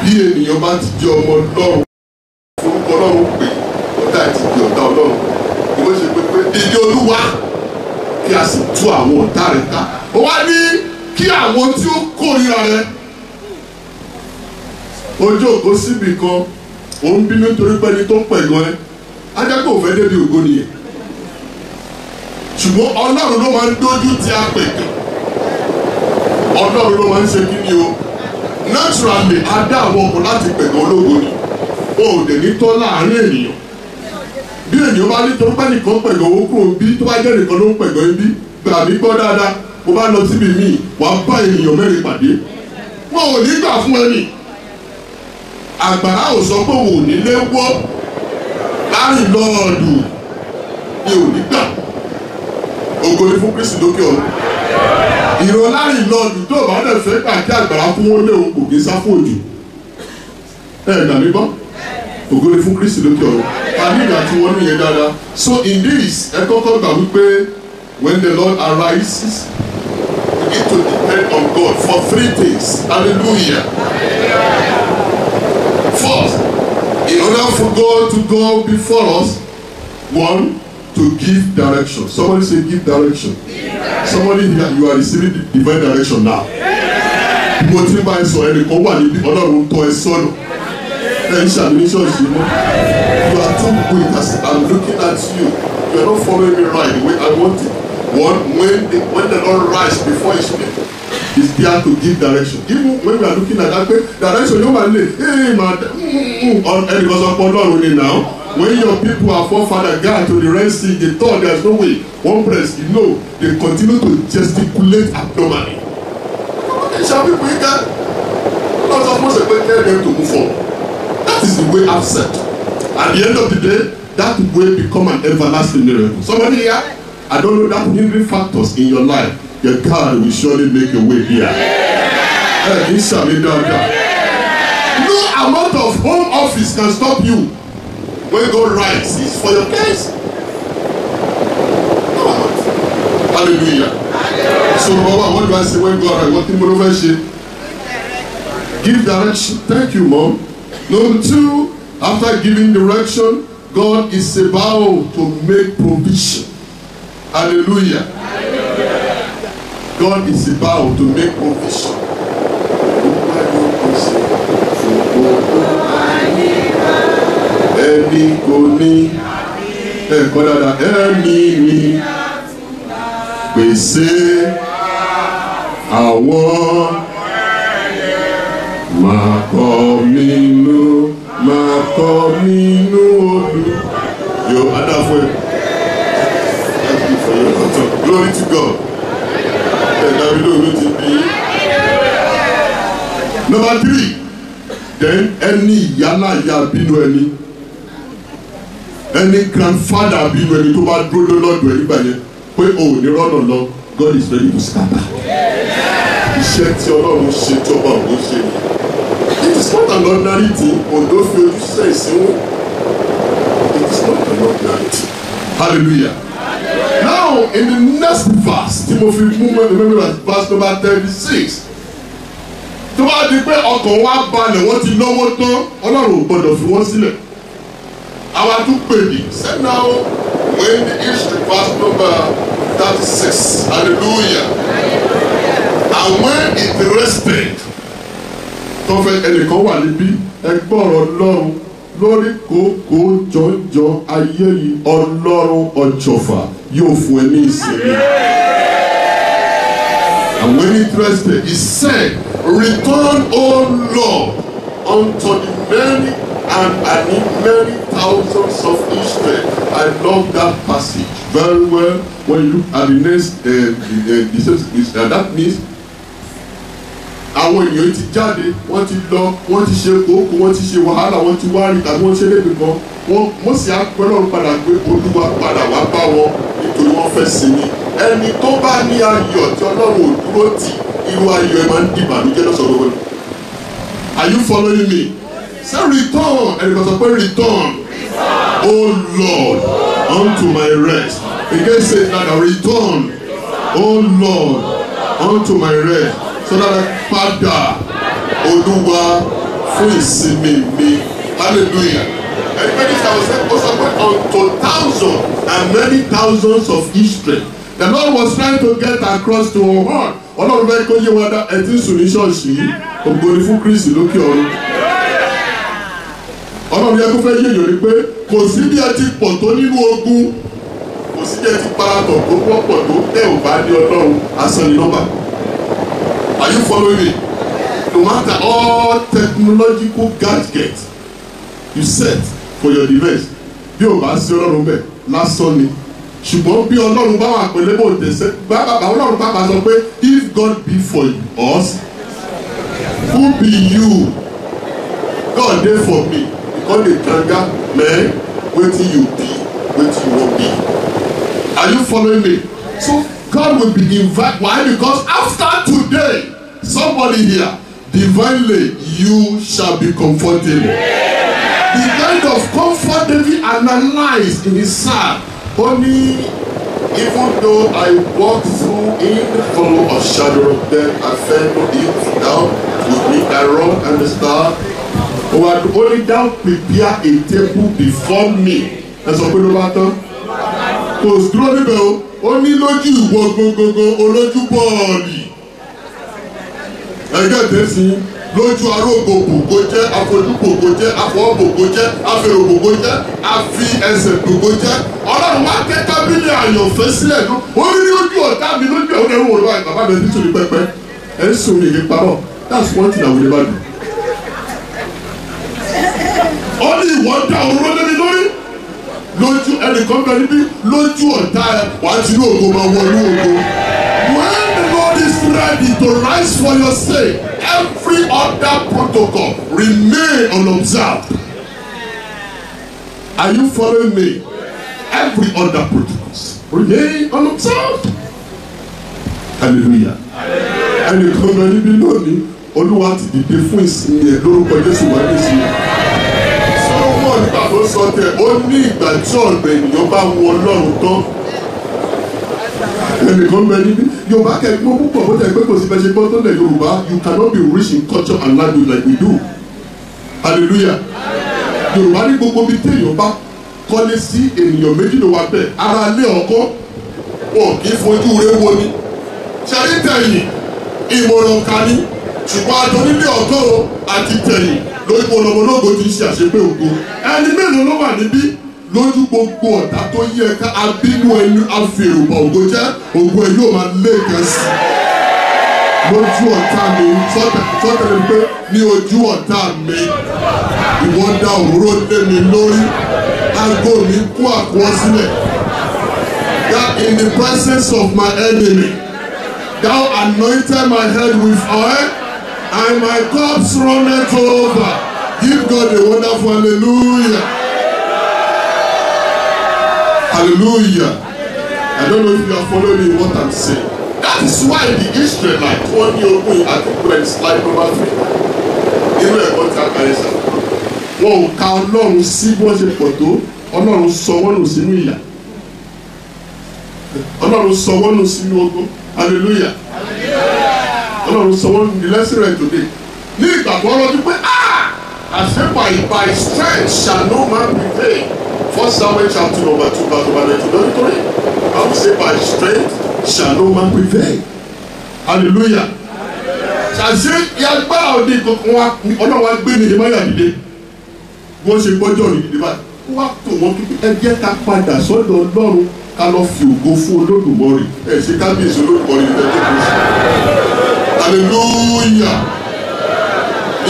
Bí ènìyàn bá ti di ọmọ Ọlọ́run, orúkọ Ọlọ́run pè, ọ̀tá ti di ọ̀tá Ọlọ́run. Ìwé ṣe pé dídí Olúwa kí a sì tú àwọn ọ̀tá rẹ̀ ká. Ó wá ní kí àwọn tí ó kórìíra rẹ̀. Ojú ògo síbì kan, òun bínú nítorí pé ẹni tó ń pẹ̀ gan ẹ́, ajá kò fẹ́ débi ògo nìyẹn. Ṣùgbọ́n Ọlọ́run ló máa ń dójú ti apẹ̀kẹ̀. Ọlọ́run ló máa ń ṣe kí ni o naturally a dá àwọn ọkọ̀ láti pẹ̀gàn ológo ni wọn ò dẹ̀ ní tọ́ láàárín ènìyàn bí ènìyàn bá ní tó bá nìkan pẹ̀gàn owó kúrò bí tó bá jẹ́ nìkan ló ń pẹ̀gàn ibi gbà mí gbọ́ dáadáa mo bá lọ síbi míì wàá bá ènìyàn mẹ́rin pàdé wọn ò ní gbà fún ẹni àgbàrá ò sọ pé òun ò ní lé wọ́ láàrin lọ́ọ̀dù ni ò ní gbà ògo ni fún Kristi lókè ọ̀run ìrọ̀ láàrin lọ́ọ̀dù tó bá dẹ̀ fẹ́ gbà kí àgbàrá fún wọn lé òun kò kí sá fún òjò gbà mí gbọ́ ògo ni fún Kristi lókè ọ̀run àní ìgbà tí wọ́n ní yẹn dáadáa so in this ẹ kọ́kọ́ gbà wípé when the Lord arises we need to depend on God for 3 things hallelujah. First, in order for God to go before us, 1, to give direction. Somebody say give direction. Somebody here, you are receiving the divine direction now. Mo ti bá ẹ sọ ẹnì kan wà níbi Ọlọ́run tọ́ ẹ sọ́nà. Ẹ ń ṣàmì ṣọ́ọ̀ṣì mọ́. You are too quick as I'm looking at you. You are not following me right the way I want it. 1, when the Lord rise before his people, is there to give direction. Even when we are looking at that way, direction you man hey man on any cause of Lord now. When your people are forefather God to the Red Sea, they thought there's no way. One press, you know, they continue to gesticulate abnormally. And shall we bring that? Not supposed to tell them to move forward. That is the way I've said. At the end of the day, that way become an everlasting miracle. Somebody here, I don't know that hindering factors in your life. Your God will surely make a way here. No amount of home office can stop you when God rises for your case. No amount. Hallelujah. So, Mama, what do I say when God rises? What thing will I say? Give direction. Thank you, Mom. Number 2, after giving direction, God is about to make provision. Hallelujah. God is about to make provision. Ẹni kò ní ẹ̀kọ́ dáadáa ẹni ní pèsè àwọn máa kọ́ nínú odò yóò adáfọ́ ẹ̀. Glory to God. Number 3, then any yala ya bínú any grandfather bínú ẹni tó bá dúró lọ́dọ̀ ẹni gbà yẹn pé o ò ní rọ́nà lọ, God is ready to scatter. Iṣẹ́ tí Ọlọ́run ṣe tó bá òun ṣe ni. It is not an ordinary thing. Òǹdó fi ojú ṣe ìsínwó. It is not an ordinary thing. Hallelujah. Now in the next verse, Timothy remember verse number 36. Tó bá di pé ọkàn wa balẹ̀ wọ́n ti lọ́wọ́ tán Ọlọ́run ò gbọ́dọ̀ fi wọ́n sílẹ̀. Àwa tún pè ní say now when the history verse number 36 hallelujah and when it rested tó fẹ́ ẹnìkan wà níbí ẹgbọ́rọ̀ Ọlọ́run lórí kòkó jọjọ ayé yìí Ọlọ́run ọ̀jọ̀fà yóò fún ẹ ní ìsinmi. And when it rested, he said, return, O Lord, unto the many and many thousands of Israel. I love that passage very well. When you look at the next, that means àwọn èèyàn ti jáde wọ́n ti lọ wọ́n ti ṣe kókó wọ́n ti ṣe wàhálà wọ́n ti wá rí tàbí wọ́n ṣe lébi kan wọ́n sì á pẹ́ lọ́rùn padà pé Olúwa padà wá bá wọn nítorí wọ́n fẹ́ sinmi. Ẹni tó bá ní ayọ̀ tí Ọlọ́run ò dúró tì irú ayọ̀ ẹ̀ máa ń di ìbànújẹ́ lọ́sọ̀rọ̀ wọn. Are you following me? Say return. Ẹni kan sọ pé return. Oh Lord, unto my rest. Again say that return. Oh Lord, unto my rest. So that I padà Olúwa fún ìsinmi mi. Hallelujah. And many thousands also went unto thousands and many thousands of Israel. The Lord was trying to get across to our heart. Ọlọ́run fẹ́ kó yé wa dá ẹtí sùn ní ṣọ́ọ̀ṣì yìí. Ògo ni fún Kristi lókè ọ̀run. Ọlọ́run yẹ kó fẹ́ yé èèyàn ni pé kò sí bí ẹ ti pọ̀ tó nínú ogun. Kò sí bí ẹ ti paratọ̀ tó pọ̀ tó tẹ̀ ò bá ní Ọlọ́run asán ní nọ́mbà. Are you following me? No no matter all technological gadgets you set for your device bí o bá sí ọlọ́run bẹ́ẹ̀ lásán ni ṣùgbọ́n bí ọlọ́run bá wà pẹ̀lú bó tẹ̀sẹ̀ bàbá ọlọ́run bàbá sọ pé if God be for us who be you God dey for me because the tranga man wetin you be wetin you wan be are you following me so God will be invite why because after today somebody here divinely you shall be comfortable the kind of comfort David analysed in his psalm only even though I walk through in the hollow of shadow of death I fear no evil thou with me thy rod and the staff only thou prepare a table before me ẹ sọ pé ló bá tán kò dúró níbẹ̀ o ó ní lójú ìwọ gbogbogbò olójú bọ́ọ̀lì ẹgbẹ́ tẹ̀sí lójú arógbòbògbò jẹ́ afojúgbògbò jẹ́ afọwọ́gbògbò jẹ́ afẹ́rògbògbò jẹ́ afi ẹsẹ̀ gbògbò jẹ́ ọlọ́run wá tẹ́ tábìlì àyànfẹ́ sílẹ̀ ló ó ní ojú ọ̀tá mi lójú ẹ̀hún ẹ̀hún òrùba bàbá mi ti tún ní pẹ́pẹ́ ẹ̀ ń sùn ní ìdí pamọ́ that's one thing I will never do. ó ní ìwọ́n dá òróró lé mi lórí lójú ẹnìkan bẹ níbí lójú ọ̀tá ẹ wàá ti ní ògo máa wọ inú ògo. When the Lord is ready to rise for your sake, every other protocol remain unobserved. Are you following me? Every other protocols remain unobserved. Hallelujah. Ẹnìkan bẹ níbí lónìí Olúwa ti dìde fún ìsinmi ẹ lórúkọ Jésù wà ní ìsinmi. Nígbà tó sọ tẹ ó ní ìgbà tí ọ̀nà ènìyàn bá wọ Ọlọ́run tán ẹnìkan bẹ níbí Yorùbá kẹ́gbọ́n púpọ̀ bó tẹ̀ pé kò sí bẹ́ẹ̀ ṣe gbọ́ tó lẹ̀ Yorùbá you cannot be rich in culture and language like we do hallelujah Yorùbá ní gbogbo bí téèyàn bá kọ́lé sí ènìyàn méjì ló wà bẹ́ẹ̀ ara lé ọkọ wọn kì í fojú rẹ wo ni ṣẹ́rí tẹ̀yìn ìmọ̀ràn kan ní ṣùgbọ́n àtọ́nílé ọkọ àti tẹ̀yìn lójú ọlọmọlógo ti ṣe àṣepé ògo ẹni mélòó ló wà níbí lójú gbogbo ọ̀tá tó yẹ ká abínú ẹni àfẹrùbọ̀ ògo jẹ́ ògo ẹ yóò máa lé kẹsì lójú ọ̀tá mi sọ́tẹ̀lẹ̀ pé ní ojú ọ̀tá mi ìwọ́n dá òróró lé mi lórí aago mi kú àkọsílẹ̀ that in the presence of my enemy thou anointed my head with oil. And my cups runneth over. Give God a wonderful hallelujah. Hallelujah. I don't know if you are following what I'm saying. That is why the Israelites won the open at the place slide number 3. Nínú ẹ̀kọ́ tí a kàrí sá. Wọ́n ò ka Ọlọ́run sí bí wọ́n ṣe pọ̀ tó. Ọlọ́run sọ wọ́n nù sínú ìyà. Ọlọ́run sọ wọ́n nù sínú ogun. Hallelujah. Ọlọ́run sọ wọ́n ní lesson rẹ̀ today ní ìgbàgbọ́ ọlọ́dún pé àṣẹ by strength shall no man prevail. 1 Samuel chapter number 2 verse number 19 lórí I will say by strength shall no man prevail. Hallelujah. ṣàṣẹ yàgbára òde kankan wa Ọlọ́run wa gbé ní ìdíbáyà dìde bí wọ́n ṣe gbọ́jọ́ ní ìdíbáyà wọ́n á tò wọ́n kíkí ẹ jẹ́ ká padà sọ́dọ̀ Ọlọ́run ká lọ fi ògo fún Olódùmarè ẹ ṣe kábíyèsí Olódùmarè ní ẹjọ́ kò sí. Hallelujah.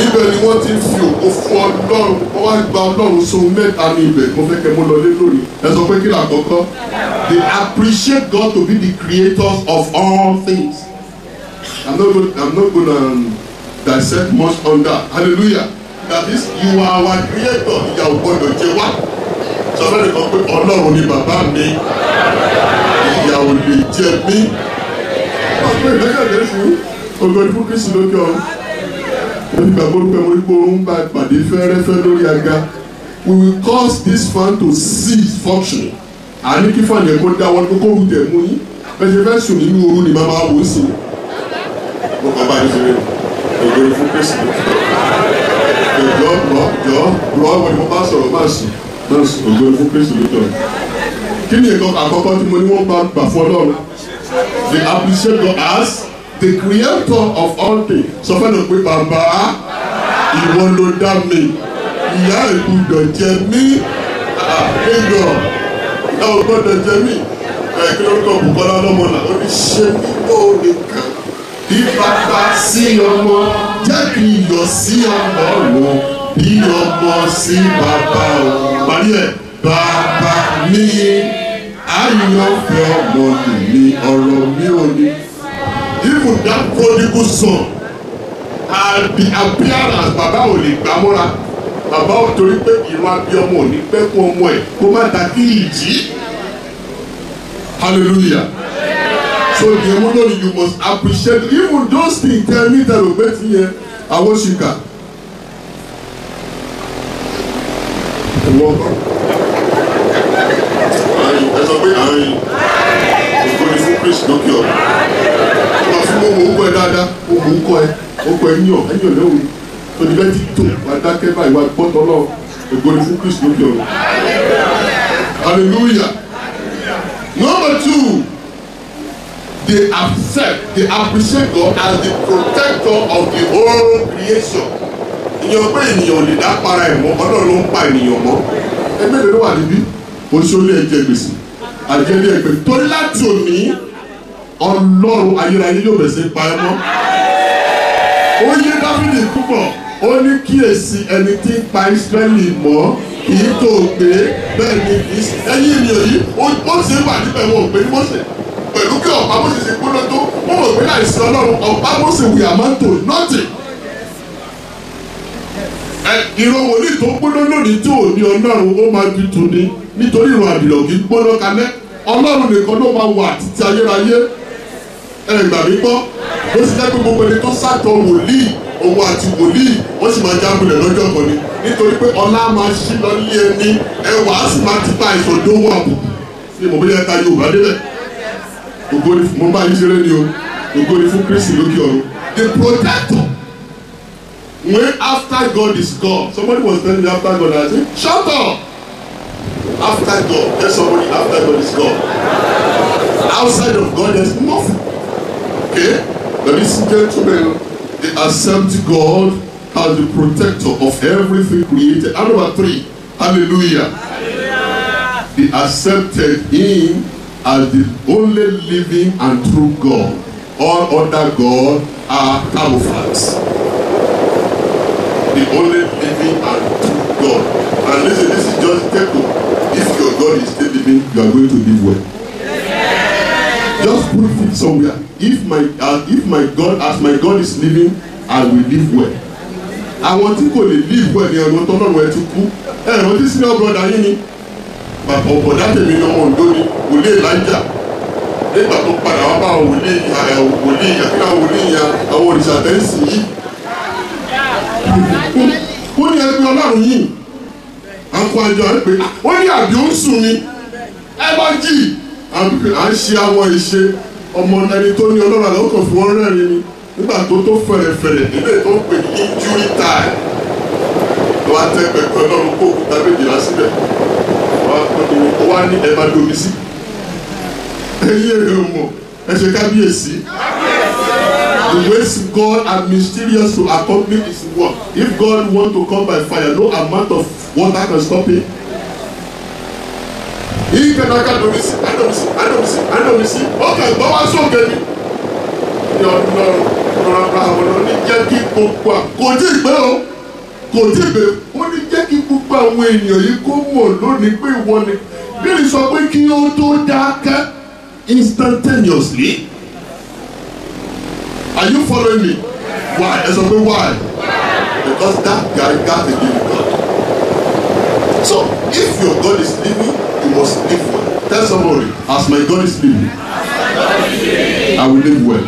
Ibẹ̀ ni wọ́n ti fi ògo fún Ọlọ́run wọ́n wá gba Ọlọ́run sóhun mẹ́ta ní ibẹ̀ mo fẹ́ kẹ́ mo lọ lé lórí ẹ sọ pé kí ni àkọ́kọ́ they appreciate God to be the creator of all things. I'm not gonna dissect much on that. Hallelujah. That is you are our creator ìyà ò gbọdọ̀ jẹ wá sọ fẹ́ nìkan pé Ọlọ́run ni bàbá mi ìyà ò lè jẹ mí. Ọ̀pẹ ìgbẹ́kẹ̀lé fún ògbóni fún Kristi lókè ọ̀run nígbà gbórúkọ orígbó ń bá ìpàdé fẹ́rẹ́fẹ́ lórí aga we will cause this fan to cease functioning àní kí fan yẹn kó dá wọn kó rú tẹ̀ mú yín bẹ́ẹ̀ ṣe fẹ́ sùn nínú ooru ni màmá wò ó sí i mo kàn bá yín ṣeré ògbóni fún Kristi lókè jọ wọn ni mo bá sọ̀rọ̀ máa sùn ògbóni fún Kristi lókè ọ̀run kí ni nǹkan àkọ́kọ́ tí mo ní wọ́n bá gbà fún Ọlọ́run they appreciate God as the creator of all things sọ fẹ́ lọ pé bàbá ìwọ ló dá mi ìyá ìgbúdọ̀ jẹ mí ẹgbẹ́ ẹ ò gbọ́dọ̀ jẹ mí kí ló ń kọ́ Bùkọ́lá lọ́mọ náà ó ní ṣe mí bó nìkan bí bàbá sí ọmọ jẹ́ kí iyọ̀ sí Ọlọ́run bí ọmọ sí bàbá o. parí ẹ̀ bàbá mi àyànfẹ́ ọmọ mi ọ̀rọ̀ mi ò ní. even that prodigal son appearance bàbá ò lè gbà mọ́ra. bàbá ò torí pé ìran abiyamọ ò ní pẹ́ kó ọmọ ẹ̀ kó má ta kí ìjì. hallelujah. So the emotion you must appreciate even those things. Tell me that obey here. I want you to. Ẹ sọ pé àárín ògbóni fún Kristi lókè ọ̀run. Ọba fún mọ́ òun kọ́ ẹ dáadáa, òun kọ́ ẹ, ó kọ́ ẹ yàn lẹ́wọ̀n. So the bẹ́ẹ̀ ti tó wà dákẹ́ báyìí wà gbọ́tọ̀ náà ògbóni fún Kristi lókè ọ̀run. Hallelujah. Number 2. They appreciate God as the protector of the whole creation. Ìyẹn pé ènìyàn ò lè dá para ẹ̀ mọ́, Ọlọ́run ló ń pa ènìyàn mọ́. Ẹgbẹ́ ìlú wà níbí, oṣooṣù ẹ̀jẹ̀ gbèsè, àjẹlé ẹgbẹ́. Torí láti òní, Ọlọ́run ayérayé yóò bẹ̀rẹ̀ sí pa ẹ́ mọ́. Ó yé Dáfídì púpọ̀, ó ní kíyèsí ẹni tí ń pa Ísírẹ́lì mọ́ kì í tó gbé bẹ́ẹ̀ ni ẹ̀yìn ènìyàn yìí, ó sì wà níbẹ̀ wọn ò gbé ní Mósè. Pẹ̀lú kí ọ̀pá Mósè ṣe gbóná tó wọ́n mọ̀ pé láìsí Ọlọ́run ọ̀pá Mósè we amount to nothing. Ìran wòlíì tó gbóná lónìí tí ò ní Ọlọ́run ó máa di tù ní nítorí ìran àbìlọ̀ kì í gbóná kalẹ̀. Ọlọ́run nìkan ló máa wà títí ayérayé. Gbà mí gbọ́ ó sì jẹ́ pé gbogbo ẹni tó sàtọ̀ wòlíì òun àti wòlíì wọ́n sì máa jágulẹ̀ lọ́jọ́ kan ni nítorí pé ọlá máa ṣí lọ ní ẹni ẹwà á sì máa ti pa ìṣòdó wà bù ní mo bóyá ká Yorùbá débẹ̀. Ògo ni mo bá yín ṣeré ni o. Ògo ni fún Kristi lókè ọ̀run. The protector. When after God is God, somebody was telling me after God, I said, shut up. After God, tell somebody after God is God. Outside of God, there's nothing. Okay? Ladies and gentlemen, they accept God as the protector of everything created. And number 3, hallelujah. They accepted Him as the only living and true God. All other gods are camouflages. The only living and true God. And listen, this is just technical. If your God is still living, you are going to live well. Just put it somewhere. If my God, as my God is living, I will live well. Àwọn tí kò lè live well ni àwọn tó lọ́rùn ẹ ti kú. Wọ́n ti senior brother yín ni. Ọ̀bọ̀dá tèmi ni ọmọ Oǹdó ni wòlíì Elijah. Nígbà tó padà wá bá àwọn wòlíì àkíkà wòlíì àwọn òrìṣà tẹ́ǹsì yìí. Ó ní ẹgbẹ́ Ọlọ́run yìí. Àǹkó àjọ rẹ̀ pé ó ní àbí ó ń sùn ni. Ẹ bá jì. À ń ṣe àwọn ìṣe ọmọ ẹni tó ní Ọlọ́run àlọ́ kàn fún wọn rẹ́rìn ni. Nígbà tó fẹ̀rẹ̀fẹ̀rẹ̀ nílé tó ń pè ní injury time. Ló wá tẹ́ pẹ̀lú Ọlọ́run kó òkúta méjìlá síbẹ̀. Ó wá ní ẹ máa domi sí. Ẹ̀yin èrè mọ̀ ẹ ṣe kábíyèsí. The ways God are mysterious to accomplish His work. If God want to come by fire, no amount of water can stop Him. He can domi sí. Okay, gbọ́ wá sókè ni. Ní ọ̀rọ̀ àwọn ní jẹ́ kí gbogbo kò tí ì gbé o. Kò tí ì gbé ó ní jẹ́ kí gbogbo àwọn ènìyàn yìí kó mọ̀ lónìí pé ìwọ ni. Bílí sọ pé kí ó tó dákẹ́ instantaneously. Are you following me? Why? Ẹ sọ pé why? Because that guy got to give God. So if your God is living, you must live well. Tell somebody, as my God is living, I will live well.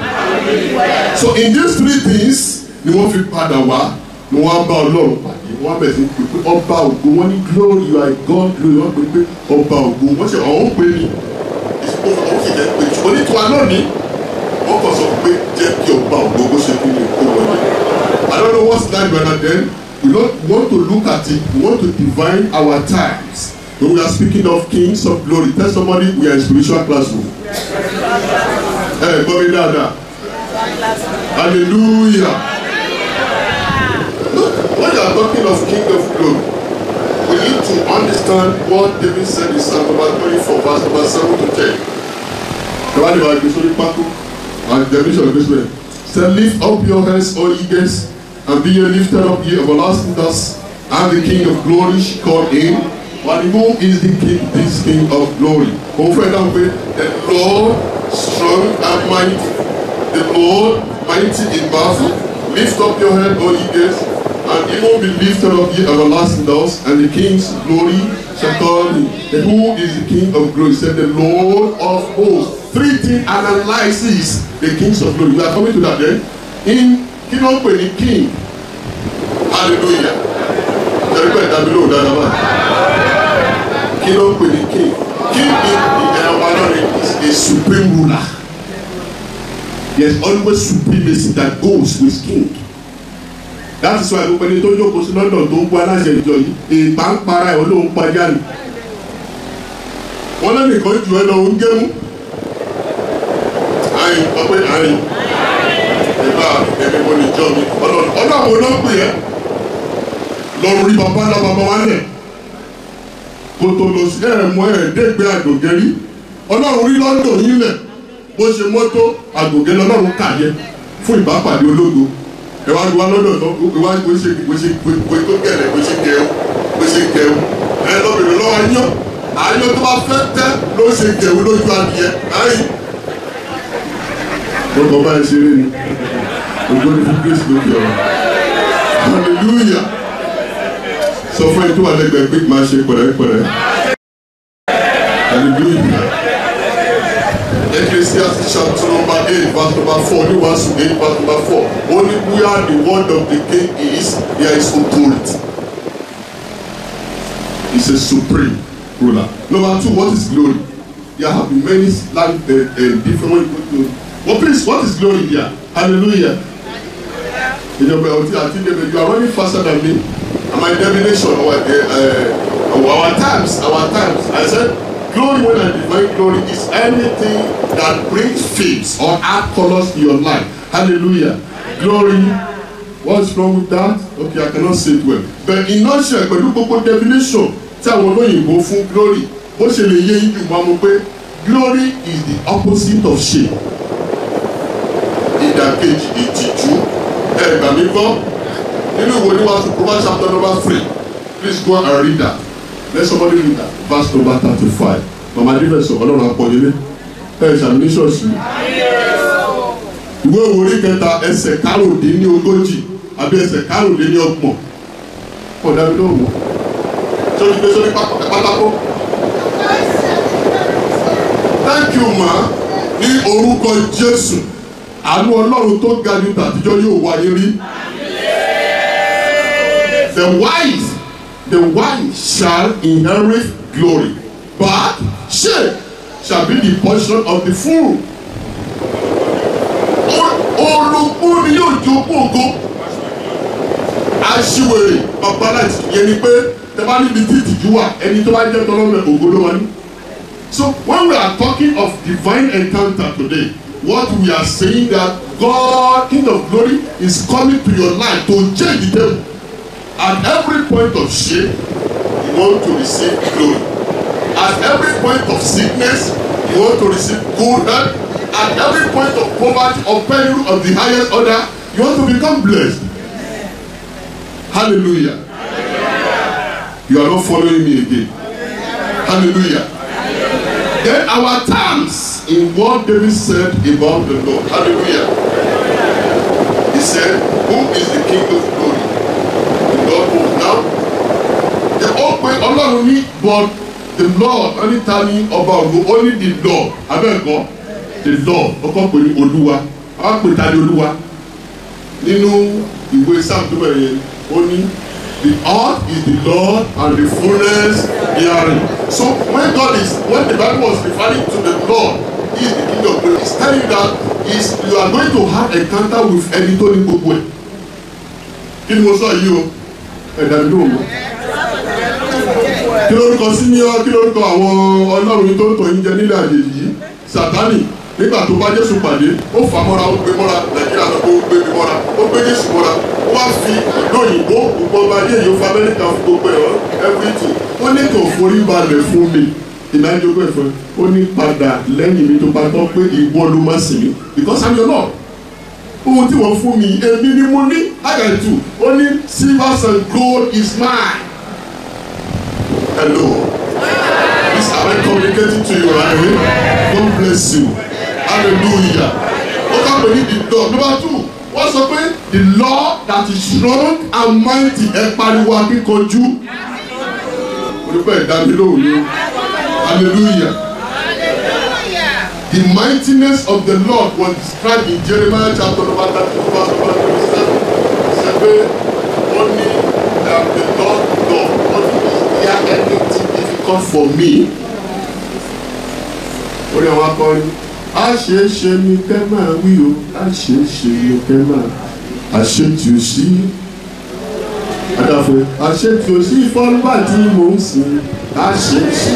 So in these 3 things, ni wọ́n fi padà wá, ni wọ́n bá Ọlọ́run pàdé, wọ́n bẹ̀rẹ̀ sí pé ọba ògo, wọ́n ní glory, you are God, glory, wọ́n pè pé ọba ògo, wọ́n ṣe ọ̀hún pé ní ìṣòro sì jẹ́ pé ṣùgbọ́n ní tiwa náà ní wọ́n kàn sọ pé jẹ́ kí ọba ògo bó ṣe kí ni kó wọlé. I don't know what's that brother then. We don't want to look at it, we want to divine our times. When we are speaking of kings of glory, tell somebody we are in spiritual classroom. Hey, Bobby Dada. Hallelujah. Look, when you are talking of king of glory, we need to understand what David said in Psalm number 24, verse number 7 to 10. The one about the story Paco and the mission of Israel. Say, lift up your heads, O ye gates, and be ye lifted up, ye everlasting doors, and the King of glory shall come in. But who is the King, this King of glory? Go further down with the Lord strong and mighty, the Lord mighty in battle. Lift up your head, O ye gates, and he will be lifted up, ye everlasting doors, and the King's glory shall come in. And who is the King of glory? Said the Lord of hosts. Three things analyzes the Kings of glory. We are coming to that then. In King of the King. Hallelujah. King of the King. King is a supreme ruler. There's always supremacy that goes with king. That is why when you told you London don't go and enjoy a bank para or no pajan. One of the country where no game. Everybody join me. Ọlọ́run wo ló ń pè ẹ́? Lọ́run rí bàbá ńlá bàbá wa lẹ̀. Kò tó lọ sí ẹ̀mọ́ ẹ̀ẹ́dẹ́gbẹ́ àgògẹ́rí. Ọlọ́run rí London yín lẹ̀. Bó ṣe mọ́tò àgògẹ́ lọ́lọ́run kà yẹ fún ìbápàdé ológo. Ẹ wá wá lọ́dọ̀ tó wá bó ṣe tó gẹ̀lẹ̀ bó ṣe gẹ̀ẹ́wó. Ẹ lọ́bìnrin lọ́wọ́ ayọ́. Ayọ́ tó bá fẹ́ tẹ́ ló ṣe gẹ̀ẹ́wó lójú adìyẹ. Gbogbo ọba ẹ ṣeré ni ògbóni fún Kristi lókè ọ̀rọ̀ hallelujah sọ fún ẹ tó wà lẹ́gbẹ̀ẹ́ pé máa ṣe pẹ̀rẹ́pẹ̀rẹ́ hallelujah Ecclesiastes chapter number 8 verse number 4 ní wàásù 8 verse number 4 only where the word of the king is there is authority. He's a supreme ruler. Number 2, what is glory? There have been many different ways. Well, please, what is glory here? Hallelujah. You are running faster than me. And my divination, our times. I said, glory, when I define glory, is anything that brings faith or add colors to your life. Hallelujah. Glory. What's wrong with that? Okay, I cannot say it well. But in nutshell, pẹ̀lú gbogbo definition tí àwọn olóyìnbó fún glory, bó ṣe lè yé yín jù mọ́ pé glory is the opposite of shame. Ìdàkejì ìtìjú ẹ̀gbà mi gbọ́ nínú ìwé níwájú Proverbs chapter number 3. Please go and read that. Let somebody read that. Verse number 35. Mama Adébẹ̀sọ̀ ọlọ́run àpọ̀yẹlé ẹ̀ ṣàmì ṣọ́ọ̀ṣì. Ìwé ìwòrí kẹta ẹsẹ̀ karùndínlógójì àbí ẹsẹ̀ karùndínlọ́gbọ̀n. Ọ̀dà mi lóhùn. Ṣé o ti gbé sórí pátákó? Thank you ma. Ní orúkọ Jésù. Àánú ọlọ́run tó ga jù tàtijọ́ yóò wáyé rí. The wise shall inherit glory, but shame shall be the portion of the fool. Olùkú ni yóò jogún ògo. Aṣiwèrè babaláji yẹn ni pé tẹ́lá níbi tí ìtìjú wà ẹni tó bá jẹ́ tọ́lọ́mọ ògo ló wà ní. So when we are talking of divine encounter today, what we are saying that God, King of Glory, is coming to your life to change the table. At every point of shame, you want to receive glory. At every point of sickness, you want to receive good health. At every point of poverty or peril of the highest order, you want to become blessed. Hallelujah. You are not following me again. Hallelujah. Then our terms in what David said about the Lord. Hallelujah. He said, who is the King of Glory? The Lord who now. The open Ọlọ́run ní but the Lord anytime about only the Lord. Abẹ́ẹ̀kọ́ the Lord ọkọ̀ pè ní Olúwa. Àwọn pè ta ní Olúwa. Nínú ìwé Psalm tó bẹ̀rẹ̀ yẹn ó ní the earth is the Lord and the fullness therein. So when the Bible was referring to the Lord, he is the King of Glory. It's telling you that you are going to have a encounter with ẹni tó ní gbogbo ẹ̀. Kí ni mo sọ yìí o? Ẹ̀dá mi ló mọ̀. Kí lórúkọ sí ní ọ? Kí lórúkọ àwọn ọlọ́run tó ń tọ̀ yín jẹ nílẹ̀ àjèjì yìí? Sátánì nígbà tó bá Jésù pàdé ó fà á mọ́ra ó gbé mọ́ra Nàìjíríà ló gbé mi mọ́ra ó gbé Jésù mọ́ra ó wá fi lóyìnbó gbogbo ọba ayé yìí ó fa Amẹ́ríkà fún gbogbo ẹ̀rọ everything ó ní kò forí balẹ̀ fún mi ìdájọ́gbọ́ ẹ̀fọ́ ó ní padà lẹ́yìn mi tó bá tọ́ pé ìwọ ló má sìn mí because I'm your Lord ohun tí wọ́n fún mi èmi ni mo ní àgàtù ó ní silver and gold is mine. Hello. This am I communicating to you right away? God bless you. Hallelujah. What happened in the Lord? Number 2, wọ́n sọ pé the Lord that is strong and mighty ẹ pariwo akíkanjú. Olùkọ́ ẹ̀dá mi lóhùn ni. Hallelujah. The mightiness of the Lord was described in Jeremiah chapter number 32 verse 127. Only the Lord only hear anything difficult for me. Orí àwọn akọrin. Àṣeṣe ni kẹ́ máa wí o, àṣeṣe ni kẹ́ máa. Àṣetì ò sí. Adáfẹ́. Àṣetì ò sí fọ́nbà tí mò ń sìn. Àṣeṣe.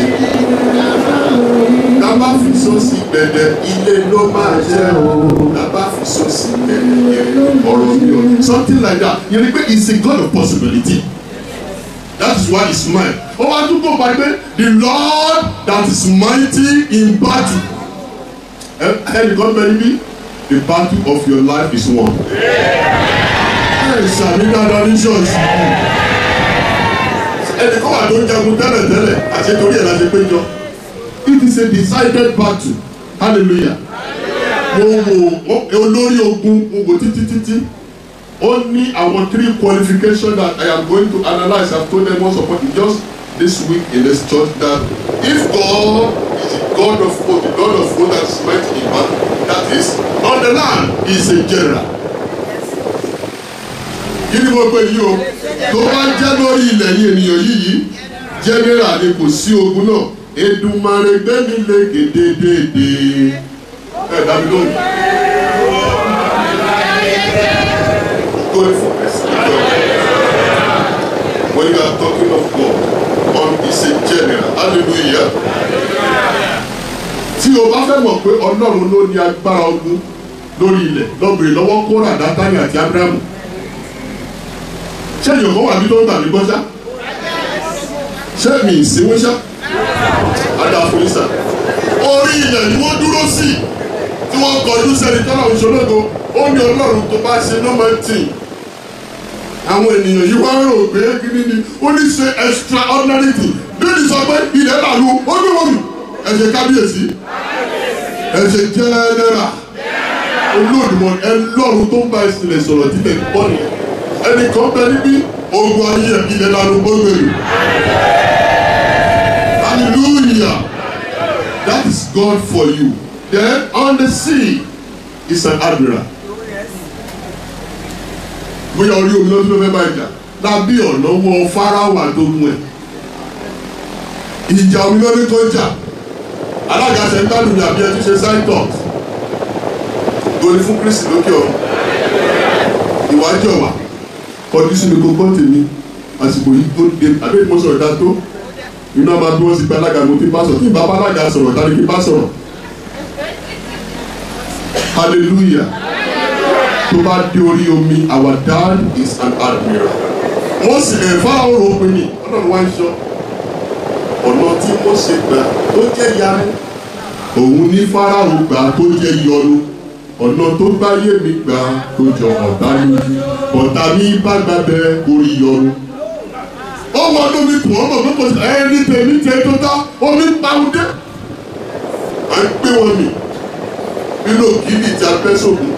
Nàbà fi sọ́ọ̀sì gbẹ̀dẹ̀ ilé ló máa jẹ́ o. Nàbà fi sọ́ọ̀sì gbẹ̀dẹ̀ ọ̀rọ̀ mi o. Something like that. You know, it's a God of possibility. That is why it's mine. Ó wá tún kó parí pé the Lord that is mighty in battle. Ẹnìkan bẹ̀rẹ̀ bí the battle of your life is won. Ẹ ṣàmì dáadáa ní ṣọ́ọ̀ṣì. Ẹnìkan wà tó ń jagun tẹ́lẹ̀tẹ́lẹ̀ àti torí ẹ̀ la ṣe péjọ. It is a decided battle. Hallelujah. Mo olórí ogun mo wò títí. Ó ní àwọn 3 qualifications that I am going to analyse. I have told them once upon just this week in this church that if God is the God of hope, the God of hope that is mighty in battle, that is on the land, he is a general. Kí ni mo pè yí o? Tó bá jẹ́ lórí ilẹ̀ yìí ènìyàn yìí general ni kò sí ogun náà. Èdùmàrè gbé mi lékè dédédé. Ẹ dàbí lóhùn. When you are talking of God, is a general. Hallelujah. Tí o bá fẹ́ mọ̀ pé Ọlọ́run ló ní agbára ogun lórí ilẹ̀ lọ́bìnrin lọ́wọ́ Kórà, Dátánì àti Ábúráhámù. Ṣé èèyàn kan wà bí tó ń tàbí gbọ́ṣá? Ṣé mi ìsinwó ṣá? Adá Fúrísà. Orí ilẹ̀ ni wọ́n dúró sí tí wọ́n kọjú sẹ́ni tọ́lá òṣèlógo. Ó ní Ọlọ́run tó bá ṣe normal thing. Àwọn ènìyàn yìí wá rò pé kíní ni ó ní ṣe extraordinary thing. Bíbélì sọ pé ilẹ̀ làlú ó gbé wọn mì. Ẹ ṣe kábíyèsí. Ẹ ṣe jẹ́ẹ́dẹ́rà. Olódùmọ̀ ẹ lọ́run tó ń bá ìsìnlẹ̀ sọ̀rọ̀ tí lè pọ̀ nìyẹn. Ẹnìkan bẹ níbí ogun ayé ilẹ̀ làlú gbogbo èrò. Hallelujah. That is God for you. Then on the sea is an admiral. Bóyá orí omi lọ́dún ló fẹ́ bá ìjà lábí ọ̀nà wọ Fáráò àdógún ẹ̀. Ìjà omi lọ́dún tó jà. Alága sẹ́ńtálù ní àbí ẹtú ṣe Cytox. Gòlì fún Kristi lókè ọ̀run. Ìwájú ọ̀wà. Kọjú sínú gbogbo tèmi. Àsìkò yìí tó dé àbí mo sọ̀rọ̀ dá tó. Iná máa bí wọ́n ti pẹ́ alága mo ti bá sọ̀rọ̀. Tí ìbá bá alága sọ̀rọ̀ ìdáni kí bá sọ̀rọ̀. Hallelujah. Tó bá dé orí omi, our dad is an admiral. Wọ́n sì lè Fáráò rò pé ní Ọlọ́run wá ń sọ. Ọ̀nà tí wọ́n ṣe gbà tó jẹ́ yanu. Òun ní Fáráò gbà tó jẹ́ yọnu. Ọ̀nà tó bá yé mi gbà tó jọ ọ̀tá mi. Ọ̀tá mi bá gbàgbẹ́ orí yọnu. Ó wọ ọdún mi tù ọmọ pé kò sí ẹni tèmi tẹ tó tá omi pàwùdé. À ń gbé wọn mì. Nínú òkìlì tí a fẹ́ sókun.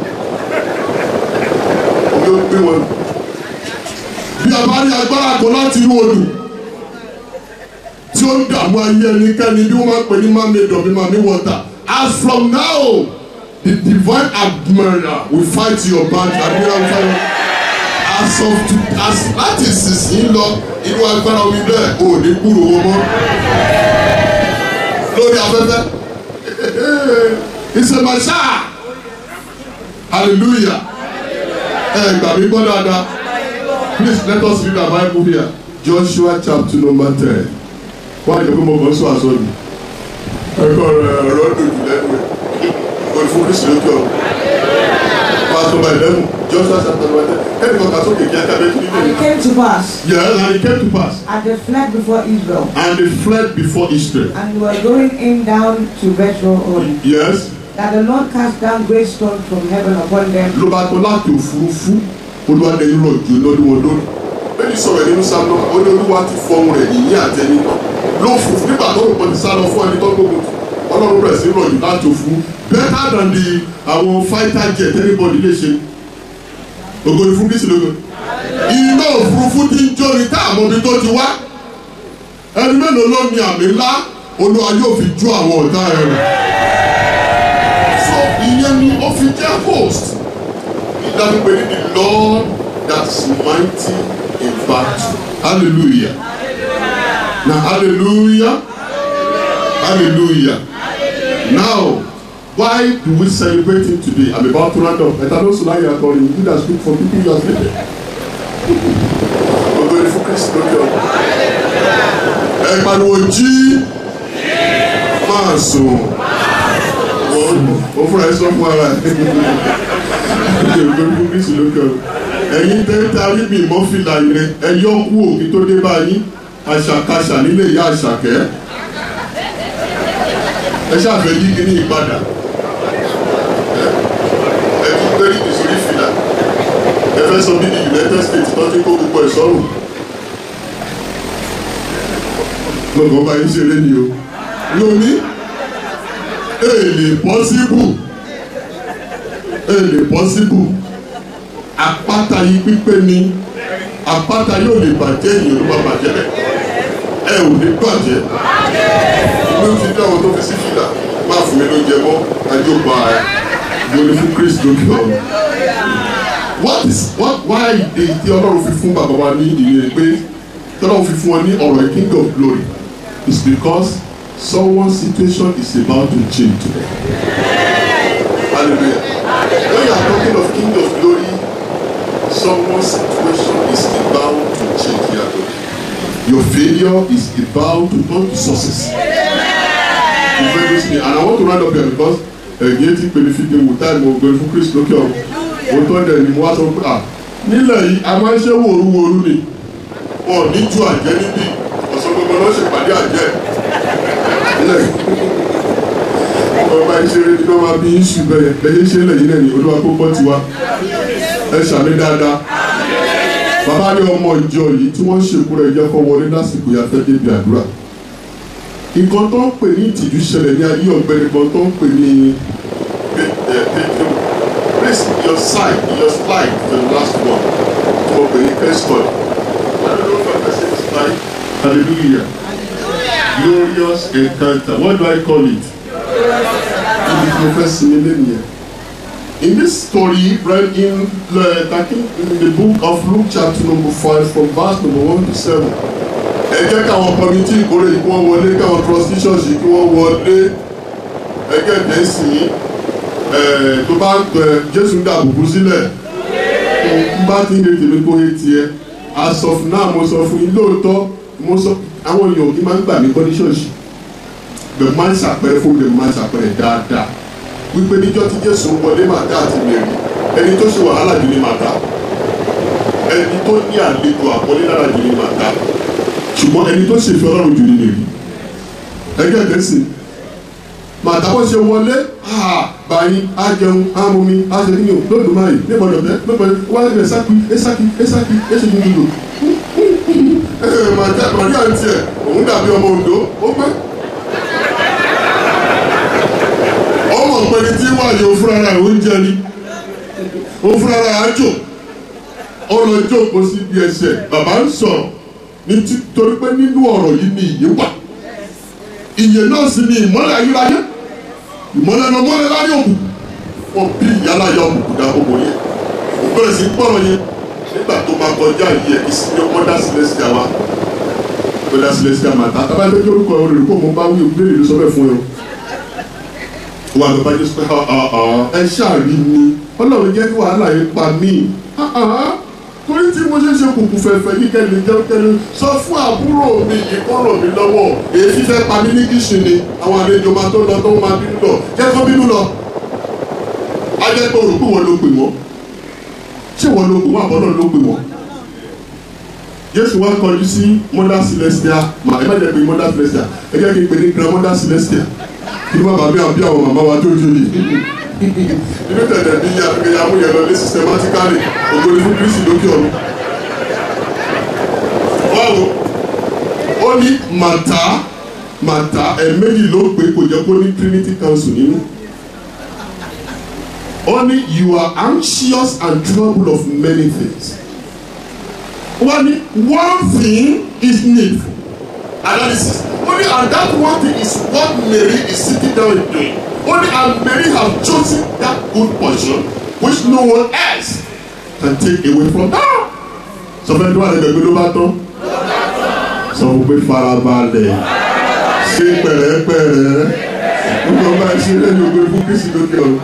Omi ó gbé wọn mì. Bí a bá rí agbára kan láti inú odò tí ó ń dààmú ayé ẹnikẹ́ni bí wọ́n máa ń pè ní man-made of mami water. As from now, the divine admiral will fight your battle. Admiral will fight. As láti sísìn lọ inú agbára omi bẹ́ẹ̀ ò ní kúrò wọn mọ́. Lórí afẹ́fẹ́. It's a Messiah. Hallelujah. Gbà mí gbọ́ dáadáa. Please let us read our Bible here. Joshua chapter number 10. Wọ́n á jẹ́ pé mo kàn sọ àsọ mi. Ẹ̀kọ́ rẹ̀ ọ̀rọ̀ dùn jù lẹ́nu rẹ̀. Olùfún Kristi lókè ọ̀run. Verse number 11. Joshua chapter number 10. Kẹ́nìkan kà sókè kí á kábẹ́ kí ní And it came to pass. Yes, and it came to pass. And they fled before Israel. And they fled before Israel. And they were going in down to Bethel. Yes. that the Lord cast down great stones from heaven upon them. ló bá tọ́ láti òfurufú olúwa dẹni rọ̀ jù lọ́dún wọn lónìí. bẹ́ẹ̀ni sọ̀rọ̀ nínú sáà náà ó ní olúwa ti fọhùn rẹ̀ yìnyín àtẹni ló fún nígbà tó rò pọ̀ ti sá lọ fún ẹni tó gbógun ọlọ́run rẹ̀ sí rọ̀ jù láti òfu better than the àwọn fighter jet anybody lè ṣe ògòrì fún kìsì lógo. iná òfurufú ti ń jó ni tá àmọ́ ibi tó ti wá ẹni mélòó ló ní àmì ńlá olúwa yóò fi jó àwọn ọ̀tá rẹ̀. so ìyẹn ni ó fi jẹ́ host ìdájọ́ pé ní the Lord that is mighty in battle hallelujah na hallelujah hallelujah now why do we celebrate him today? I'm about to round up. Eternal Sulai Akori, you that speak for people you are sleeping. We're going for Christ, don't you? Ẹ̀pàdùwò jí máa sùn. Ó fúnra ẹ̀ sọ fún ara ẹ̀. We're going for Christ, don't you? Ẹ̀yin tẹ́tẹ́ arígbìn mọ́fìlà yẹn ẹ yọ kú òkè tó dé báyìí àṣàkáṣà nílé ìyá àṣàkẹ́. Ẹ ṣàfẹ́ yí kí ní ìpadà. Very easily fila ẹ fẹ́ sọ bí ní United States tó ti kó gbogbo ẹ̀ sọ́rùn lọ́gbọ̀n bá yín ṣeré ni o lóní èlè pọ́síbù àpáta yìí pípé ni àpáta yóò lè bàjẹ́ èyí ló bá bàjẹ́ ẹ ò ní bàjẹ́ ló ti dá àwọn tó fi sí fìlà máa fún mi lóúnjẹ mọ́ àjọpọ̀ ààrẹ. Beautiful Christ don't know. Why did the Ọlọ́run fi fún bàbá wa ní ìrìn pé Ọlọ́run fi fún ọ ní ọ̀rọ̀ king of glory? It's because someone's situation is about to change today. Hallelujah. When you are talking of king of glory, someone's situation is about to change here today. Your failure is about to turn to success. And I want to round up here because ẹ̀yẹ́ ti pèlè fi dé wò táì mọ̀ ògbẹ́ni fún Kristi lókè ọ̀run mo tọ́ dẹ̀ ni mo wá sọ pé nílẹ̀ yìí a máa ń ṣe wòrúworú ni wọn ò ní ju àjẹ́ níbí ọ̀sán gbogbo náà ṣe pàdé àjẹ́ nílẹ̀ ọba ìṣeré ni wọ́n máa bí iṣu bẹ̀rẹ̀ lẹ́yìn ṣe lẹ́yìn náà ni olúwa kó bọ́ tiwa ẹ ṣàmì dáadáa bàbá rí ọmọ ìjọ yìí tí wọ́n ń ṣèkú rẹ̀ jẹ́ kó wọlé lásìkò yàtọ̀ débi àdúrà nǹkan tó ń pè ní ìtìjú ṣẹlẹ̀ ní ayé ọ̀gbẹ́ni kan tó ń pè ní please your slide the last one tó ń pè ní pastor hallelujah glorious encounter what do I call it ibi tí mo fẹ́ sinmi lẹ́nu yẹn in this story read in the book of Luke chapter number 5 from verse number 1 to 7. Ẹ jẹ́ káwọn kọ́mítì ìkórè yìí kí wọ́n wọlé káwọn trustees yìí kí wọ́n wọlé ẹgẹ́ dẹ́sì tó bá Jésù ń dàbùkù sílẹ̀ tó bá ti ń lè tèmi kó yé tiẹ̀ as of now mo sọ fún yín lóòótọ́ mo sọ àwọn èèyàn kí máa ń gbà mí kọ́ ní ṣọ́ọ̀ṣì bẹ̀rẹ̀ máa ń ṣàpẹẹrẹ fún mi máa ń ṣàpẹẹrẹ dáadáa wípé níjọ́ tí Jésù ń wọlé màtá àti mẹ́rin ẹni tó ṣe wàhálà jù ní màtá ẹni tó ní àlejò àpọ́nlé lára jù ní màtá ṣùgbọ́n ẹni tó ṣe fi Ọlọ́run jù ní lèrí ẹgbẹ́ ẹ̀dẹ́sìn màtàbọ̀ ṣe wọlé báyìí á jẹun á mumi á ṣe nínú lódò máa yìí nígbàdàn bẹ́ẹ̀ lọ́pọ̀ wáyé rẹ̀ sákì ẹ̀ṣẹ̀ gbogbo màrí àǹtí ẹ̀ òun dàbí ọmọ Oǹdó ó pẹ́ ọmọ ọ̀pẹni tí wáyé òfúra rẹ̀ oúnjẹ ni òfúra rẹ̀ àjò ọlọ́jọ́ kò sí bí ẹsẹ̀ bàbá ń sọ̀rọ̀ nítorí pé nínú ọ̀rọ̀ yìí ni ìyè wà ìyè náà sì ni ìmọ́lẹ̀ ayérayé ìmọ́lẹ̀ náà mọ́lẹ̀ láyé òkùnkùn wọn bí ìyálàyà òkùnkùn dá gbogbo yẹn ó bẹ̀rẹ̀ sí gbọ́rọ̀ yẹn nígbà tó máa kọjá yìí ẹ̀ ìsinmi ọmọdé sílẹ̀síà wa ọmọdé sílẹ̀síà máa ta tábà tó dórúkọ rẹ̀ kó mo bá wí òbí lè sọ bẹ́ẹ̀ fún ẹ o wà lọ́ba jésù pé ẹ ṣáàrí ni Ọlọ́run jẹ́ kí wàhálà yẹn pa mí torí tí mo ṣe ṣe kùkù fẹ̀fẹ̀ yìí kẹ́lẹ́ jẹ́ kẹ́lẹ́ sọ fún àbúrò mi yìí kọ́ ràn mí lọ́wọ́ èyí fífẹ́ pa mí ní kìsìn ni àwọn àlejò máa tó lọ tó máa bínú lọ jẹ́ kó bínú lọ. ajẹ́ pé olùkú wọn ló pè wọ́n ṣé wọn ló pè wọ́n àbọ̀ náà ló pè wọ́n. Jésù wá kọjú sí Mother Celestia ẹ má jẹ́ pé Mother Celestia ẹ jẹ́ kí n pè ní Grandmother Celestia kí wọ́n bá bí àwọn màmá wa tó jòlè inú tẹ̀tẹ̀ bí àfikẹ́yà mú yẹn lọ ní systematically ògbóni fún Kristi lókè ọ̀run. báwo ó ní màtá ẹ̀ẹ̀mejì ló pé kò jẹ́ kó ní Trinity Council nínú. Only you are anxious and troubled of many things. Only one thing is needful. Analysis. Only and that one thing is what Mary is sitting down and doing. Only and Mary have chosen that good portion which no one else can take away from her. So fẹ́ tó wà lẹ́gbẹ̀ẹ́ gbé ló bá tán. Sọ fún pé farabalẹ̀ ṣe pẹ̀rẹ́pẹ̀rẹ́ nígbà bá ṣe lẹ́nu ògbé fún Kristi lókè ọ̀run.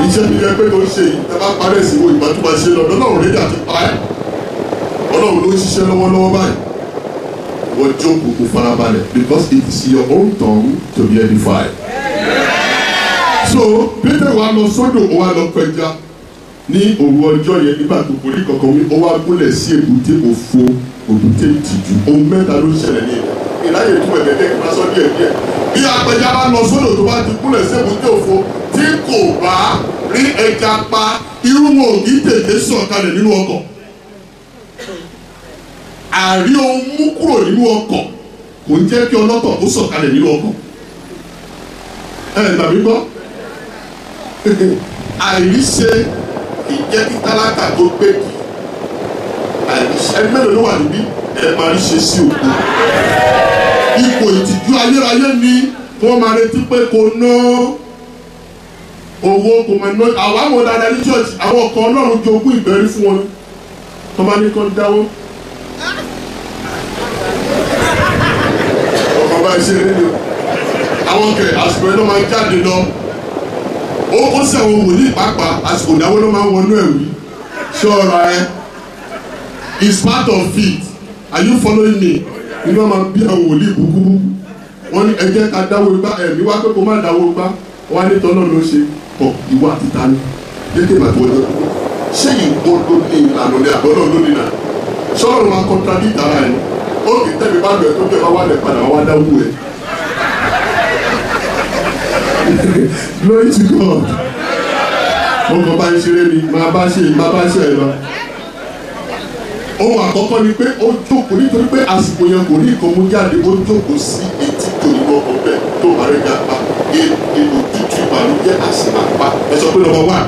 Iṣẹ́ mi jẹ́ pé tó ń ṣe yìí ẹ bá parẹ́ sí wo ìgbà tó máa ṣe lọ Ọlọ́run rédí àti pa ẹ́ Ọlọ́run ló ń ṣiṣẹ́ lọ́wọ́lọ́wọ́ báyìí wọ́n jókòó kó farabalẹ̀ because it is your own tongue to be edified. So Pétérù wa lọ sódò ó wá lọ pẹja ní òru ọjọ́ yẹn nígbà tó kò rí kankan wí ó wá gúnlẹ̀ sí èbúté òfo òbúté ìtìjú ohun mẹ́ta ló ṣẹlẹ̀ ní ìráyè tó ẹ̀dẹ́dẹ́ kí n bá sọ díẹ̀ díẹ̀ bí apẹja bá lọ sódò tó bá ti gúnlẹ̀ sí èbúté òfo tí kò bá rí ẹja pa irú wọn ò ní tètè sọ̀kalẹ̀ nínú ọkọ̀ àrí ohun mú kúrò nínú ọkọ̀ kò ń jẹ́ kí ọlọ́tọ̀ ó sọ̀kalẹ̀ nínú ọkọ̀ gbàgbé gbọ́ àìríṣe kì í jẹ́ kí tálákà tó gbé kì àìríṣe ẹni mélòó ló wà níbí ẹ máa ríṣe sí òkú ipò ìtìjú ayérayé ni wọ́n máa retí pé kò ná owó kò máa ná àwọn àwọn dáadáa ní church àwọn kan Ọlọ́run jogún ìbẹ̀rí fún wọn tó bá ní kán dáwọ́ ọkọ̀ bá ṣe rédíò àwọn kẹ àsìkò ẹ̀ ló máa jáde lọ ó sì àwọn wòlíì pàápàá àsìkò ìdáwó ló máa ń wọnú ẹ̀wí ṣọ́ra ẹ is part of it are you following me inú ọmọ bí àwọn wòlíì búkúbú wọ́n ní ẹ jẹ́ ká dáwó igbá ẹ̀mí wá pé kó má dáwó igbá wọ́n á ní tọ́lọ́ ló ṣe pọ̀ ìwà títa ní dédé màtí wọ́n lọ ṣé ìwọ ló ní ìlànà ní àbọ̀lọ́ ló nínà ṣọ́ọ̀rù máa contradict ara ẹ̀ ó kì í tẹ́bi bá lọ ẹ̀ tó bẹ̀ bá wà lẹ̀ padà wá dáwó ẹ̀. Glory to God. Ọkọ̀ bá ń ṣeré ni máa bá ṣe ẹ̀ lọ. Ohun àkọ́kọ́ ni pé ó jókòó nítorí pé àsìkò yẹn kò ní nǹkan mú jáde ó jókòó sí etí tó nínú ọkọ̀ bẹ́ẹ̀ tó bá rẹ̀ já pa èlò tútù ìbànújẹ́ àṣìmápa ẹ sọ pé number 1.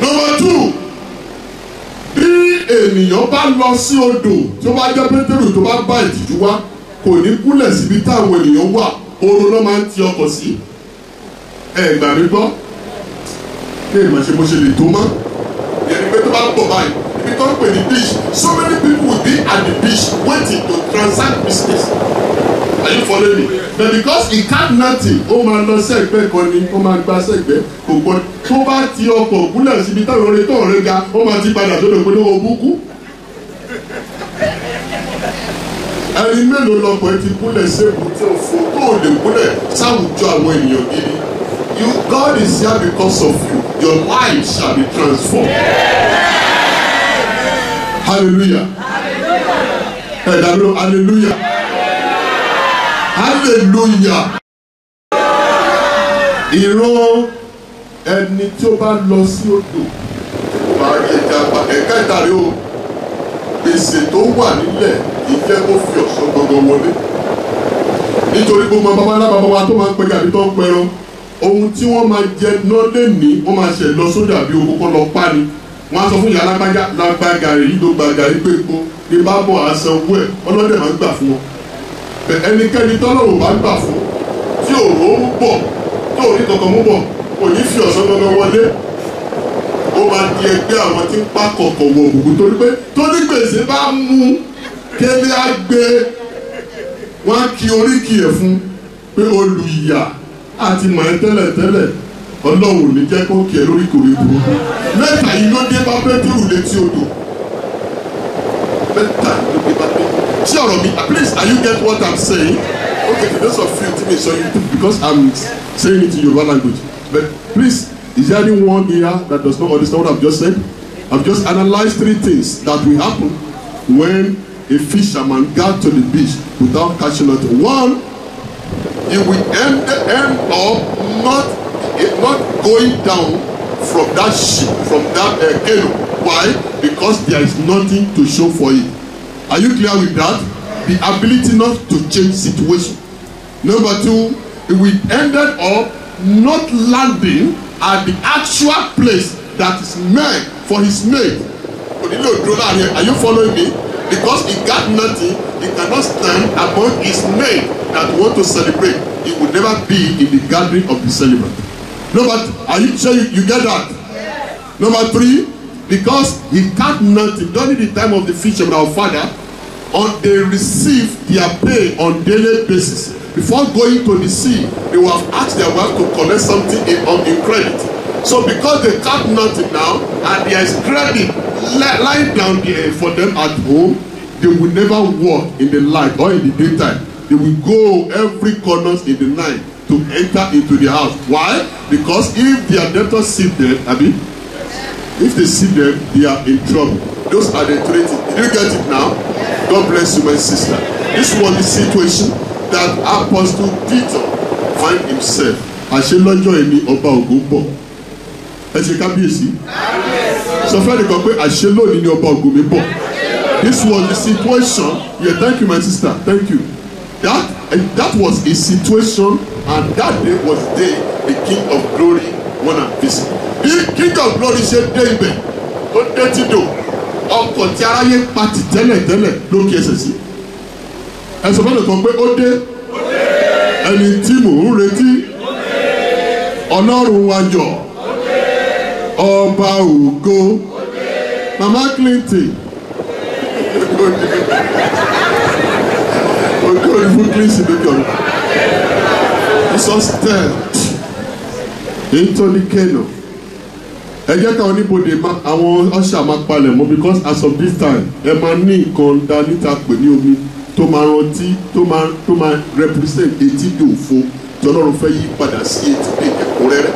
Number 2. Bí ènìyàn bá lọ sí odò tó bá jẹ́ Pétérù tó bá bá ìtìjú wá kò ní kúnlẹ̀ síbi táwọn ènìyàn wà oorun náà máa ń ti ọkọ̀ sí gbà mí gbọ́ kí èèmọ̀ ṣe mo ṣe lè tó mọ́ yẹn ni pé tó bá ń pọ̀ báyìí ibi tó ń pè ní beach so many people will be at the beach waiting to transact business are you following me but because he can't nothing ó máa lọ sẹ́gbẹ́ kan ni ó máa gba sẹ́gbẹ́ kò gbọ́ tó bá ti ọkọ̀ ògúnlẹ̀ síbi táwọn orin tó ń rẹ́ ga ó máa ti padà tó lè pé lówó búkú. Ẹni mélòó lọ́pọ̀ ẹ ti kúnlẹ̀ sẹ́kù tí o fò tó o lè kúnlẹ̀ sáwùjọ àwọn ènìyàn gidi. God is here because of you. Your life shall be transformed. Hallelujah. Hallelujah. Hallelujah. Ìran ẹni tí ó bá lọ sí odò máa rí ẹja pa ẹ̀ka ìtàrí o. Gbèsè tó wà nílẹ̀ ìjẹ́ kó fi ọ̀sán gbọ̀ngàn wọlé nítorí gbogbo bàbá wa tó máa ń pẹja àbí tó ń pẹran ohun tí wọ́n máa jẹ náà lè ní wọ́n máa ṣe lọ sódà àbí owó kọ́ lọ pa ni wọ́n á sọ fún ìyá lágbá gàrí yìí ló gba gàrí pé epo ní bá bọ̀ àṣà owó ẹ̀ ọlọ́dẹ máa ń gbà fún wọn ẹnikẹ́ni tọ́lọ́run bá gbà fún tí òró ń bọ̀ tí òrí kankan mú bọ̀ kò ní fi ọ̀sán gbọ̀ngàn wọlé ó máa di ẹgbẹ́ àwọn tí ń pa kọ̀kọ̀ wọ̀ òkùnkùn torí pé tó ní gbèsè bá mú kélé á gbé wọn á kí oríkì ẹ̀ fún pé olùyà àti mọ̀ ẹ́ tẹ́lẹ̀ Ọlọ́run ní jẹ́ kó kí ẹ lórí kò rí burúkú mẹ́ta yìí ló dé bá Pétérù létí odò mẹ́ta yìí ló dé bá Pétérù ṣé ọ̀rọ̀ mi please are you get what I'm saying okay to those of you tí mi sọ yìí because I'm saying it in Yoruba language but please is there anyone here that does not understand what I've just said? I've just analyzed 3 things that will happen when a fisherman got to the beach without catching nothing. 1, you will end up not going down from that ship, from that canoe. Why? Because there is nothing to show for it. Are you clear with that? The ability not to change situation. Number two, we ended up not landing at the actual place that is meant for his mate. Are you following me? Because he got nothing, he cannot stand among his mate that want to celebrate. He would never be in the gathering of the celebrant. No, but are you sure you get that? Yes. Number three, because he got nothing during the time of the fisherman, our father, they receive their pay on daily basis. Before going to the sea, they will have asked their wife to collect something in credit. So because they got nothing now, and there is credit lying down there for them at home, they will never walk in the light or in the daytime. They will go every corner in the night to enter into the house. Why? Because if their debtors see them, if they see them, they are in trouble. Those are the three things. Did you get it now? God bless you, my sister. This was the situation that Apostle Peter find himself. Àṣẹ lọ́jọ́ ẹni ọba ògo bọ̀. Ẹ ṣe kábíyèsí. Sọ fẹ́ nìkan pé àṣẹ lónìí ni ọba ògo mi bọ̀. This was the situation. Yeah, thank you, my sister. Thank you. That was a situation, and that day was the day the King of Glory won and visit. The King of Glory ṣe dé ibẹ̀ tó dé tí dò ọkọ̀ tí aráyé pati tẹ́lẹ̀ ló kí ẹsẹ̀ sí. Ẹ̀sọ́ fẹ́ nìkan pé ó dé ẹni tí mò ń retí Ọlọ́run wa jọ ọba ògo Mama Clinton. Jesus stepped into the canoe. Ẹ jẹ́ káwọn oníbodè àwọn ọ̀ṣà máa palẹ̀ mọ́, because as of this time ẹ máa ní nǹkan dá níta pè ní omi tó máa rántí tó máa represent etí dòfo tí Ọlọ́run fẹ́ yí padà sí etí dè ẹ̀kúnrẹ́rẹ́.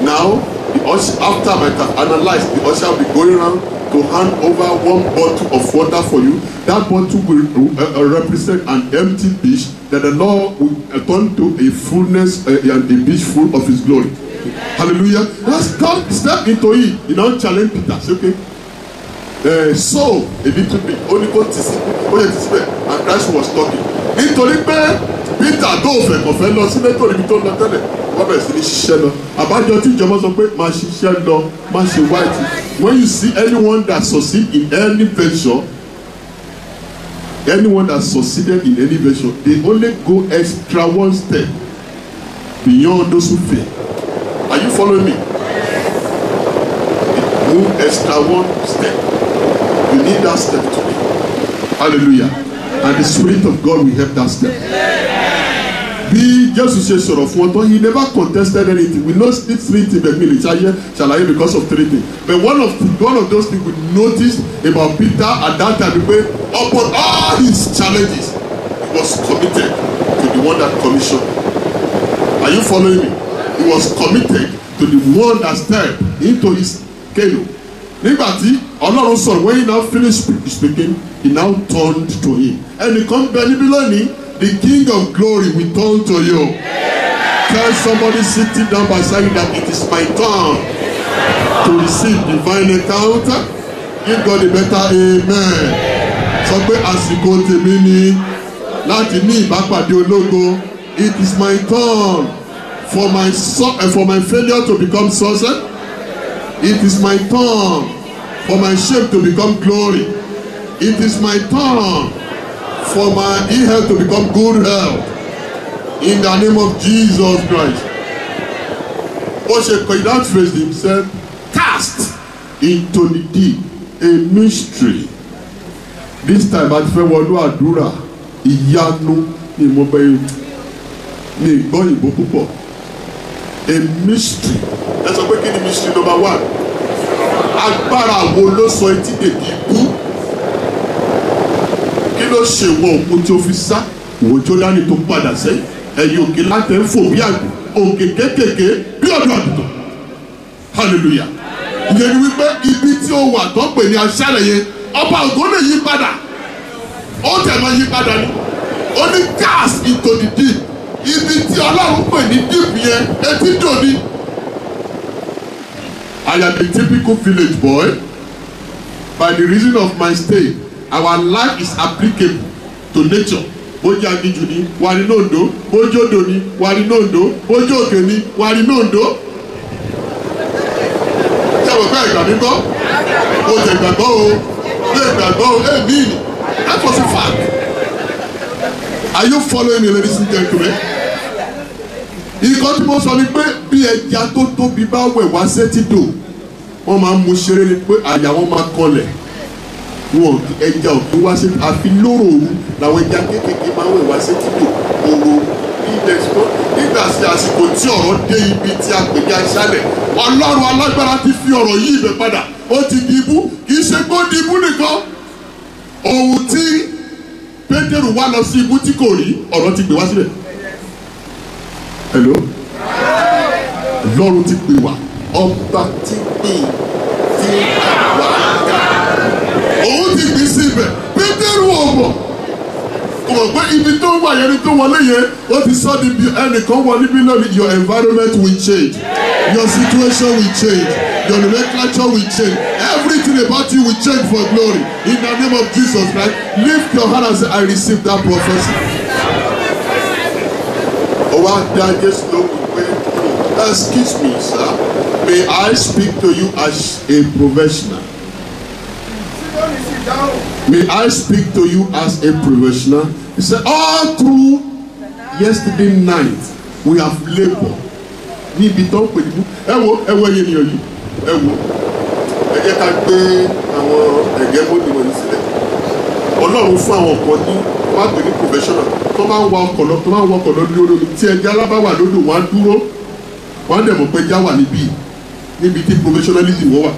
Now the usher, after I have analyzed, the usher will be going around to hand over one bottle of water for you. That bottle will represent an empty dish that the Lord will turn to a fullness and a dish full of His glory. Hallelujah. Let's step into it. You know, challenge Peter. Okay. So a little bit. Only go to see. And Christ was talking. Nítorí pé Peter tó fẹ́ kò fẹ́ lọ sí mẹ́tò níbi tó lọ tẹ́lẹ̀ wọ́n bẹ̀rẹ̀ sí ní ṣiṣẹ́ lọ. Àbájọ tí ìjọba sọ pé máa ṣiṣẹ́ lọ máa ṣe white. When you see anyone that succeed in any venture, anyone that succeeded in any venture, they only go extra one step beyond those who fail. Are you following me? Move extra one step. You need that step today. Hallelujah. And the Spirit of God will help that step. Bí Jésù ṣe sọ̀rọ̀ fún ọtọ́, he never contested anything. We know these three things but me lè ṣàlàyé because of three things. But one of those things we noticed about Peter at that time pé upon all his challenges, he was committed to the one that commissioned. Are you following me? He was committed to the one that stepped into his canoe. Nígbà tí Ọlọ́run sọ̀rọ̀, when he now finished speaking, he now turned to him. Ẹnìkan bẹ níbí lónìí. The King of Glory will turn to you. Tell somebody sitting down by saying that it is my turn to receive divine encounter. Give God a better amen. Sọ pé àsìkò tèmi ni láti ní ìbápàdé ológo. It is my turn for my failure to become success. It is my turn for my shame to become glory. It is my turn for my ill health to become good health. In the name of Jesus Christ. Moshe could not phrase himself, cast into the deep, a mystery. This time at Fewolu Adura, ìyanu ni mo bẹ ní ìgbọ́ ìbò púpọ̀. A mystery. Ẹ sọ pé kí ni mystery number one? Agbára wo ló sọ etí dèbí ikú? Kí ló ṣe wọ òkú tí ó fi sá? Òwò Jọ́dánì tó padà sẹ́yìn. Ẹ̀yin òkè láti ń fò bí àgbò. Òkè kékèké bí ọ̀dọ́ àgùntàn. Hallelujah. Ìyẹn ni wípé ibi tí ó wà tó pè ní aṣálẹ̀ yẹn, ọba ògo lè yí padà. Ó tẹ̀ máa yí padà ni. Ó ní cast into the deep. ibi tí Ọlọ́run pè ní deep yẹn etí dòní. I am a typical village boy. By the reason of my stay, our life is applicable to nature. Bójú aginjù ni wà ní Oǹdó, bójú odò ni wà ní Oǹdó, bójú òkè ni wà ní Oǹdó. Ṣé àwọn ọ̀gá ìgbà mi gbọ́? O tẹ̀ gbàgbọ́ o, lè gbàgbọ́ o, èmi ni. That was a fact. Are you following me, ladies and gentlemen? Ìkọ́ tí mo sọ ni pé bí ẹja tó tóbi bá wẹ̀ wá sétí dò, wọ́n máa ń mu ṣeré ni pé àyà wọn máa kọlẹ̀. Wọn ẹja ò kí wá sí àfi lóró òru làwọn ẹja kéékèèké máa ń wẹ̀ wá sétí dò òru nígbà tí àsìkò tí ọ̀rọ̀ dé ibi tí a pè ní aṣálẹ̀. Ọlọ́run alágbára ti fi ọ̀rọ̀ yí ibẹ̀ padà. Ó ti di ibú, kì í ṣe kó di ibú nìkan. Ohun tí Pétérù wá lọ sí ibú tí kò rí, ọ̀rọ̀ ti gbé wá sílẹ̀. Hello? Ọlọ́run ti pè wá. Ọba ti pè wá. Òun ti gbé sí ibẹ̀. Pétérù ọ̀bọ̀. Kò mọ̀ pé ibi tó wà yẹn ni tó wọlé yẹn, ó ti sọ ní bí ẹnìkan wọ níbí lónìí. Your environment will change. Your situation will change. Your nomenclature will change. Everything about you will change for glory. In the name of Jesus Christ, lift your hand and say, I receive that prophecy. Excuse me, sir. May I speak to you as a professional? May I speak to you as a professional? He said, all through yesterday night, we have labored. Níbi tó ń pè ní ẹ wo ẹyẹ ènìyàn yìí ẹ wo ẹ jẹ́ ká gbé àwọn ẹ̀gẹ́ bóni wọ̀nyí sílẹ̀. Ọlọ́run fún àwọn kan ní wọ́n á pè ní professional tó máa ń wa ọkọ̀ lọ lórí olómi tí ẹja alábáwà lódò wọ́n á dúró wọ́n á dẹ̀ mọ̀ pé ẹja wà níbí tí professionalism wọ́n wà.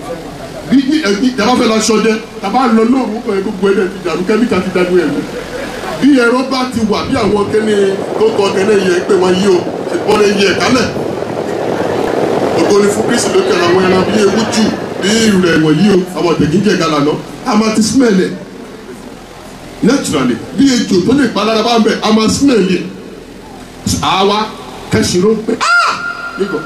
Bí ìjàmbá fẹ́ lọ ṣọdẹ tàbá lọ lóòrùn kan gbogbo ẹ̀dẹ̀ ti dàrú kẹ́míkà ti dàrú ẹ̀rọ. Bí ẹ̀rọ bá ti wà bí àwọn kẹ́ni tó kọ kẹ́ni yẹ pé wọ́n yí o ṣùgbọ́n ẹ yẹ kálẹ̀. Ògo ni fún Kristi lókè àwọn ẹran bí ewu jù bí ìrẹ̀ wọ̀nyí o àwọn ọ̀tẹ̀gíjẹ̀ gàlà náà a máa ti smell ẹ̀ naturally bí ejò tó lè pa lára bá ń bẹ̀ a máa smell ẹ̀ àwa kẹ́sìrò pé nígbà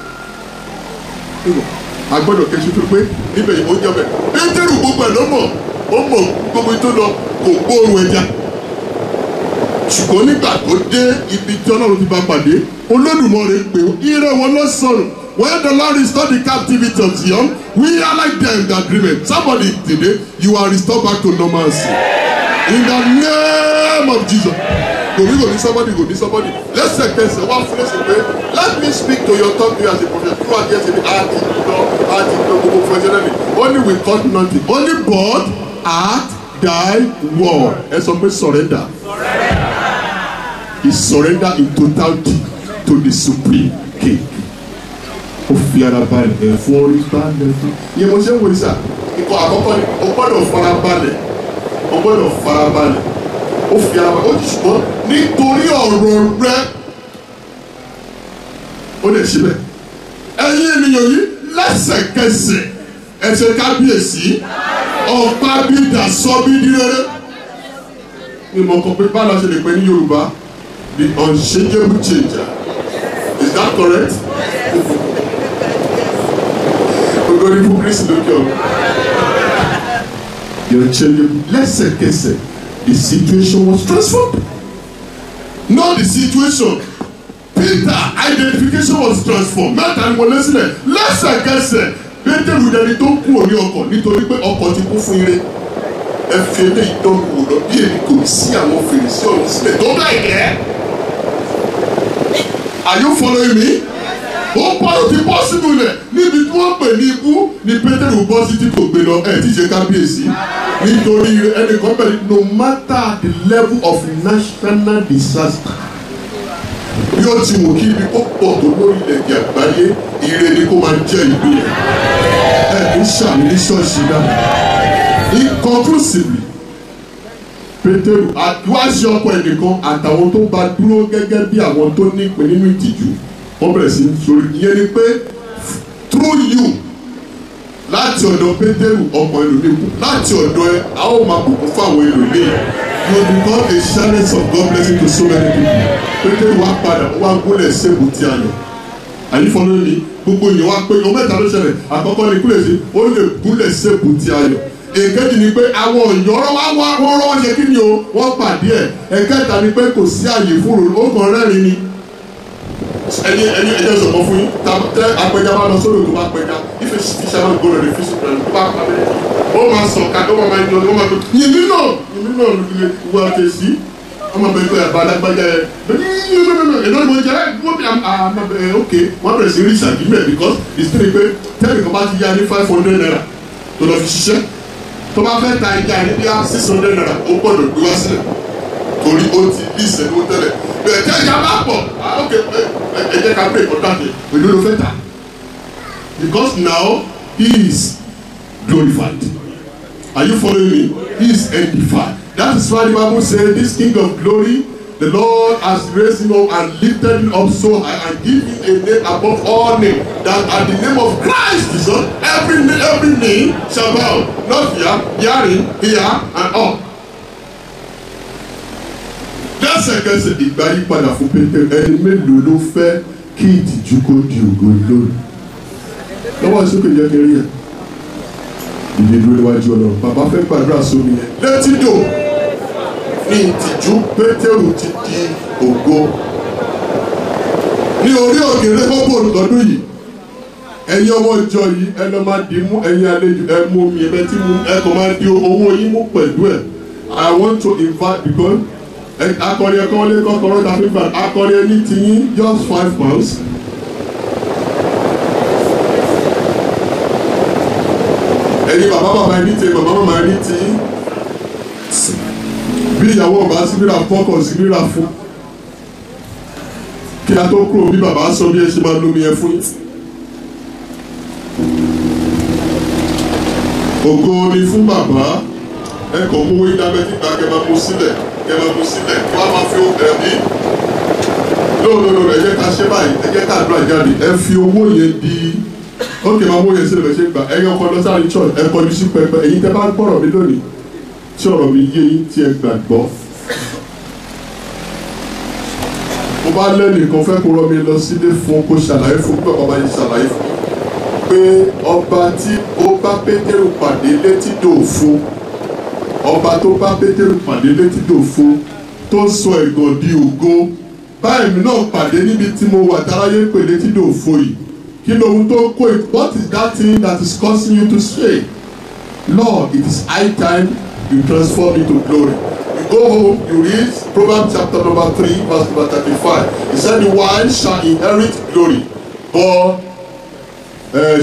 a gbọ́dọ̀ kẹ́sìrò pé níbẹ̀ yìí ó jẹ́ bẹ̀ Pétérù gbogbo ẹ̀ ló mọ̀ ó mọ̀ gbogbo tó lọ kò gbóòórùn ẹja ṣùgbọ́n nígbà tó dé ibi tí Ọlọ́run ti bá pàdé Olódùmarè pé ire wọn lọ sọ̀rọ̀. When the Lord restored the captivity of Zion, we are like them that dreamed. Somebody today, you are restored back to normalcy. In the name of Jesus. Go need somebody. Let's say one phrase away. Let me speak to your tongue as a prophet. You are getting the only we caught nothing. Only but at thy word. And somebody surrender. He surrendered in totality to the supreme king. Ó fi ara balẹ̀ fún orí balẹ̀ fún. Iye mo ṣe ń wòye sá, ikọ̀ àkọ́kọ́ ni o gbọ́dọ̀ fara balẹ̀. Ó fi ara balẹ̀, ó ti ṣùgbọ́n nítorí ọ̀rọ̀ rẹ. Ó lè ṣe bẹ́ẹ̀. Ẹ̀yin ènìyàn yìí lẹ́sẹ̀kẹsẹ̀ ẹ̀ṣẹ̀ kábíyèsí ọ̀pá bídà sọ bí dírẹ́rẹ́. Ìmọ̀ kan pé bá a lọ ṣe lè pè ní Yorùbá the unchangeable changer. Is that correct? Ògo ni fún Kristi lókè ọ̀run. Your children, lẹ́sẹ̀kẹsẹ̀, the situation was transformed. Not the situation. Peter identification was transformed. Mẹ́ta ni mo lé sílẹ̀. Lẹ́sẹ̀kẹsẹ̀, Pétérù dẹni tó kú òní ọkọ̀ nítorí pé ọkọ̀ ti kún fún ire. Ẹ fi eléyìí tó kù lọ bí èmi kò sí àwọn fèrèsé ọ̀hún sílẹ̀ tó bá ìkẹ́. Are you following me? Ó pọ́n ti possible rẹ̀ níbi tí wọ́n pè ní ikú ni Pétérù bọ́ sí tí kò gbé lọ ẹ̀ tí ṣe kábíyèsí nítorí ẹnìkan bẹ̀rẹ̀ no matter the level of national disaster bí ó ti wò kí ibi kó pọ̀ tó lórí ilẹ̀-èdè àgbáyé ire ni kó máa jẹ́ ìlú yẹn ẹ̀ ní sàmì ní ṣọ́ọ̀ṣì náà inconclusively Pétérù àtiwáṣẹ ọkọ ẹnìkan àtàwọn tó bá dúró gẹ́gẹ́ bí àwọn tó ní ìpín nínú ìtìjú wọ́n bẹ̀rẹ̀ sí sórí ìyẹn ni pé through you láti ọ̀dọ̀ Pétérù ọkọ̀ ẹlòmíì kù láti ọ̀dọ̀ ẹ a ó máa bùkún fún àwọn ẹlòmíì. You become a channel of God blessing to so many people. Pétérù wá padà wá gúnlẹ̀ sébù tí a yàn. Àyífọ́nù ni gbogbo èèyàn wá pé ohun mẹ́ta ló ṣẹlẹ̀ àkọ́kọ́ ni kúlẹ̀ sí ó lè gúnlẹ̀ sébù tí a yàn. Èkejì ni pé àwọn òyìnbó wọ́n rọ́ ṣe kí ni o wọ́n pàdé ẹ̀. Ẹ̀kẹta ni pé kò sí àyè fún òun ó kàn rẹ́rìn ni. Ẹni ẹjọ́ sọ̀kọ́ fún yín tẹ apẹja bá lọ sórí òtún bá pẹja ife fisherman go lórí fish pẹ̀lú tó bá pa mẹ́rin. Ó máa sọ̀ ká ó máa yọ ó máa tó yìnbí náà lulẹ̀ wọ́n ti sí ọmọ bẹ̀rẹ̀ pé àbá alágbájá ẹ̀ ẹ̀dọ́ ni mo jẹ́ ok wọ́n bẹ̀rẹ̀ sí rí ìṣàkíyèmẹ̀ because ìsìn pé tẹ́lẹ̀ kan bá ti yá ní 500 naira tó lọ fi ṣiṣẹ́ tó bá fẹ́ ta ẹja ní bí i 600 naira ó gbọ́dọ̀ gbé wá sílẹ̀ torí ó ti bí ìṣẹ̀lú tẹ́lẹ̀ bẹ̀rẹ̀ tẹ́ ẹja bá pọ̀ ok ẹ jẹ́ ká pè kọ́ńtàkì pẹ̀lú ló fẹ́ ta because now he is glorified. Are you following me? He is edified. That is why the Bible says this King of glory, the Lord has raised him up and lifted him up so high and given him a name above all names. That at the name of Christ Jesus, every knee shall bow. Not here, hearing, here, and up. Lẹ́sẹ̀kẹsẹ̀ ìgbà yí padà fún Pétérù ẹni mélòó ló fẹ́ kí ìtìjú kó di ògo lónìí. Lọ́wọ́ sókè jẹ́ kiri yẹn. Ìdè dúró níwájú Ọlọ́run. Bàbá fẹ́ gbàdúrà sómi yẹn. Létí dò ní ìtìjú Pétérù ti di ògo. Ní orí òkè Rékóbò lọ́dún yìí. Ẹ̀yin ọmọ ìjọ yìí ẹ lọ máa di mú ẹ̀yin àlejò ẹ mú omi ẹ̀bẹ̀ tí mú ẹ kò máa di owó yín mú pẹ̀lú ẹ̀. I want to invite because akọni ẹ̀kọ́ wọlé kọ́kọ́rọ́ tàbí gbà akọni ẹni ti yín just £5. Ẹ̀yin bàbá ẹni ti màmá ẹni ti yín bí ìyàwó ọba síbíra fọ́kọ̀ síbíra fún kí a tó kúrò bí bàbá sọ bí ẹ ṣe máa lómi ẹ fún yín. Ògo ni fún bàbá ẹ kàn mú wí dábẹ́ tí gbàgẹ́ máa mú sílẹ̀ ẹ máa mú sílẹ̀ kí wọ́n máa fi ẹ̀mí lóòlóòlò ẹ jẹ́ ká ṣe báyìí ẹ jẹ́ ká àdúrà jáde ẹ fi owó yẹn di ókè máa mú yẹn sílẹ̀ bẹ́ẹ̀ ṣe gbà ẹ yọ ọkọ lọ sáré church ẹ kọjú sí pẹpẹ èyí tẹ bá gbọ́rọ̀ mi lónìí tí ọ̀rọ̀ mi yé yín tí ẹ gbàgbọ́. Mo bá lẹ́nìkan fẹ́ kó rọ mi lọ sílé fún kó ṣàlàyé fún bí bàbá yìí ṣàlàyé fún pé ọba tí ó bá Pétérù pàdé létídò fún ọba tó bá Pétérù pàdé létídò fún tó sọ ẹ̀gàn di ògo báyìí mi náà pàdé níbi tí mo wà táráyé pè létídò fún yìí kí lóhun tó kó it what is that thing that is causing you to stray? Lord, it is high time you transform me to glory. You go home, you read Proverbs chapter number 3 verse number 35. He said the wise shall inherit glory but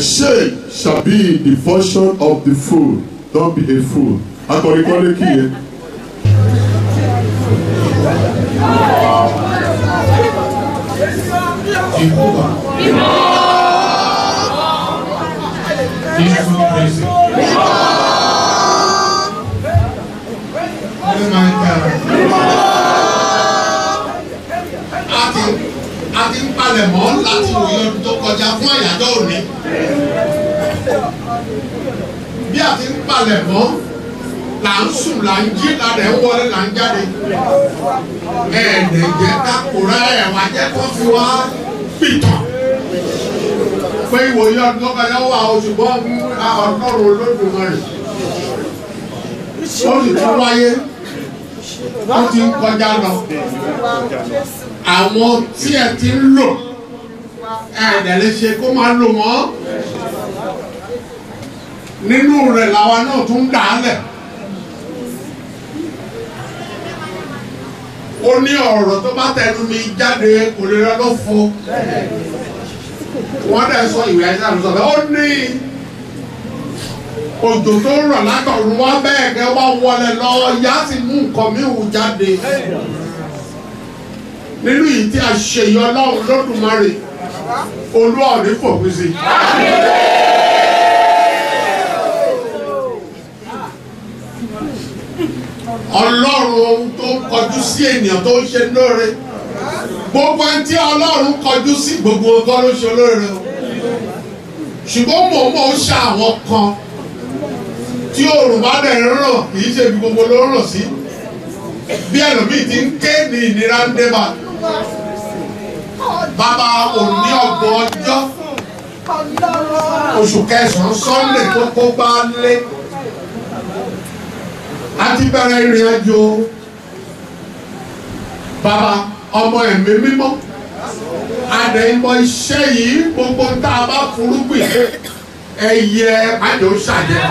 shame shall be the portion of the fool. Don't be a fool. Akọ̀rìkọ́lé kì í yẹ. Jehovah. Peaceful praise. Oh my God. A ti ń palẹ̀ mọ́ láti òye ọdún tó kọjá fún àyájọ́ òní. Bí a ti ń palẹ̀ mọ́ là ń sùn là ń jí là rẹ̀ ń wọlé là ń jáde. Ẹ̀ẹ́dẹ̀jẹ̀ ká kóra ẹ̀ wá jẹ́ kó fi wá pìtàn. Pé ìwòye ọdún tó kọjá wà ṣùgbọ́n Ọlọ́run Olódùmarè. Ó sì tún wáyé. Ó ti ń kọjá lọ. Àwọn tí ẹ ti ń lò ẹ̀ẹ́dẹ̀ lè ṣe kó máa lò mọ́. Nínú rẹ̀ làwa náà tún dà á lẹ̀. Ó ní ọ̀rọ̀ tó bá tẹnu mi jáde kò lè rẹ ló fo. Wọ́n dẹ̀ sọ ìwé ẹ̀sán ló sọ pé ó ní òjò tó ń rọ̀ látọ̀run wá bẹ́ẹ̀ kẹ́ wá wọlé lọ yá sì mú nǹkan mi hù jáde. Nínú yìí tí a ṣe yọ Ọlọ́run Lódùmarè Olúọ̀rí fòpin sí. Ọlọ́run tó kọjú sí ènìyàn tó ń ṣe lóore gbogbo ẹni tí Ọlọ́run kọjú sí gbogbo ọgọ́ ló ṣe lóore o ṣùgbọ́n mọ̀ọ́mọ̀ ó ṣe àwọn kan tí òòrùn bá dẹ̀ ń ràn kì í ṣe ibi gbogbo ló ń ràn sí bí ẹlòmíì ti ń ké ní ìnira ń débà bàbá òní ọgbọ̀n ọjọ́ oṣù kẹsàn-án Sunday tó kó bá lé àti bẹ̀rẹ̀ ìrìn àjò bàbá ọmọ ẹ̀mí mímọ́ àdéhìnbọ̀ iṣẹ́ yìí gbogbo tá a bá furúgbìn ẹyẹ àjò ṣàjẹ́.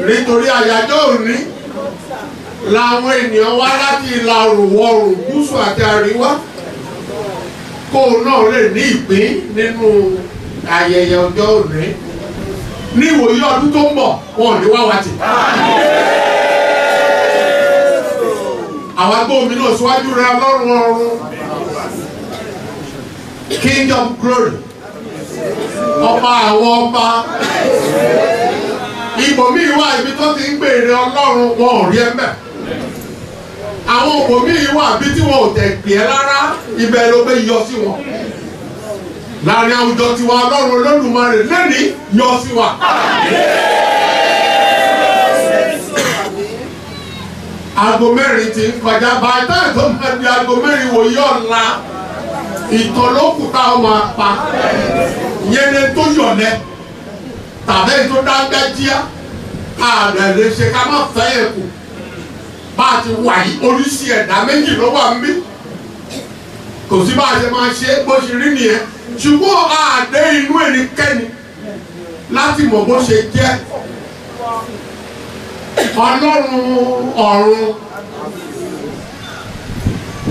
nítorí àyájọ́ òní làwọn ènìyàn wá láti ìlà oòrùn gúúsù àti àríwá kó náà lè ní ìpín nínú ayẹyẹ ọjọ́ òní ní ìwòye ọdún tó ń bọ̀ wọn ò ní wá wá tì. àwọn agbóhùnmi náà síwájú rẹ ọlọ́run ọ̀run King of Glory ọba àwọn ọba ibòmíì wà ibi tó ti ń gbèrè ọlọ́run wọn ò rí ẹ mẹ́ àwọn ibòmíì wà bí tí wọn ò tẹ̀ pè é rárá ibẹ̀ ló gbé yọ sí wọn láàrin àwùjọ tiwa ọlọ́run olódùmarè lẹ́ni yọ sí wa. aago mẹ́rin ti ń kọjá báyìí táyà tó máa di aago mẹ́rin wòye ọ̀la ìtàn ló kù táwọn máa pa yẹn ní tó yọ̀lẹ́ tàbí tó dáńgájíá ààrẹ lè ṣe ká má fẹ́ yẹn kù bá a ti wà yìí oríṣi ẹ̀dá méjì ló wà ń bí kò sí bá a ṣe máa ṣe bó ṣe rí nìyẹn ṣùgbọ́n àdé inú ẹnikẹ́ni láti mọ̀ bó ṣe jẹ́ ọlọ́run ọ̀run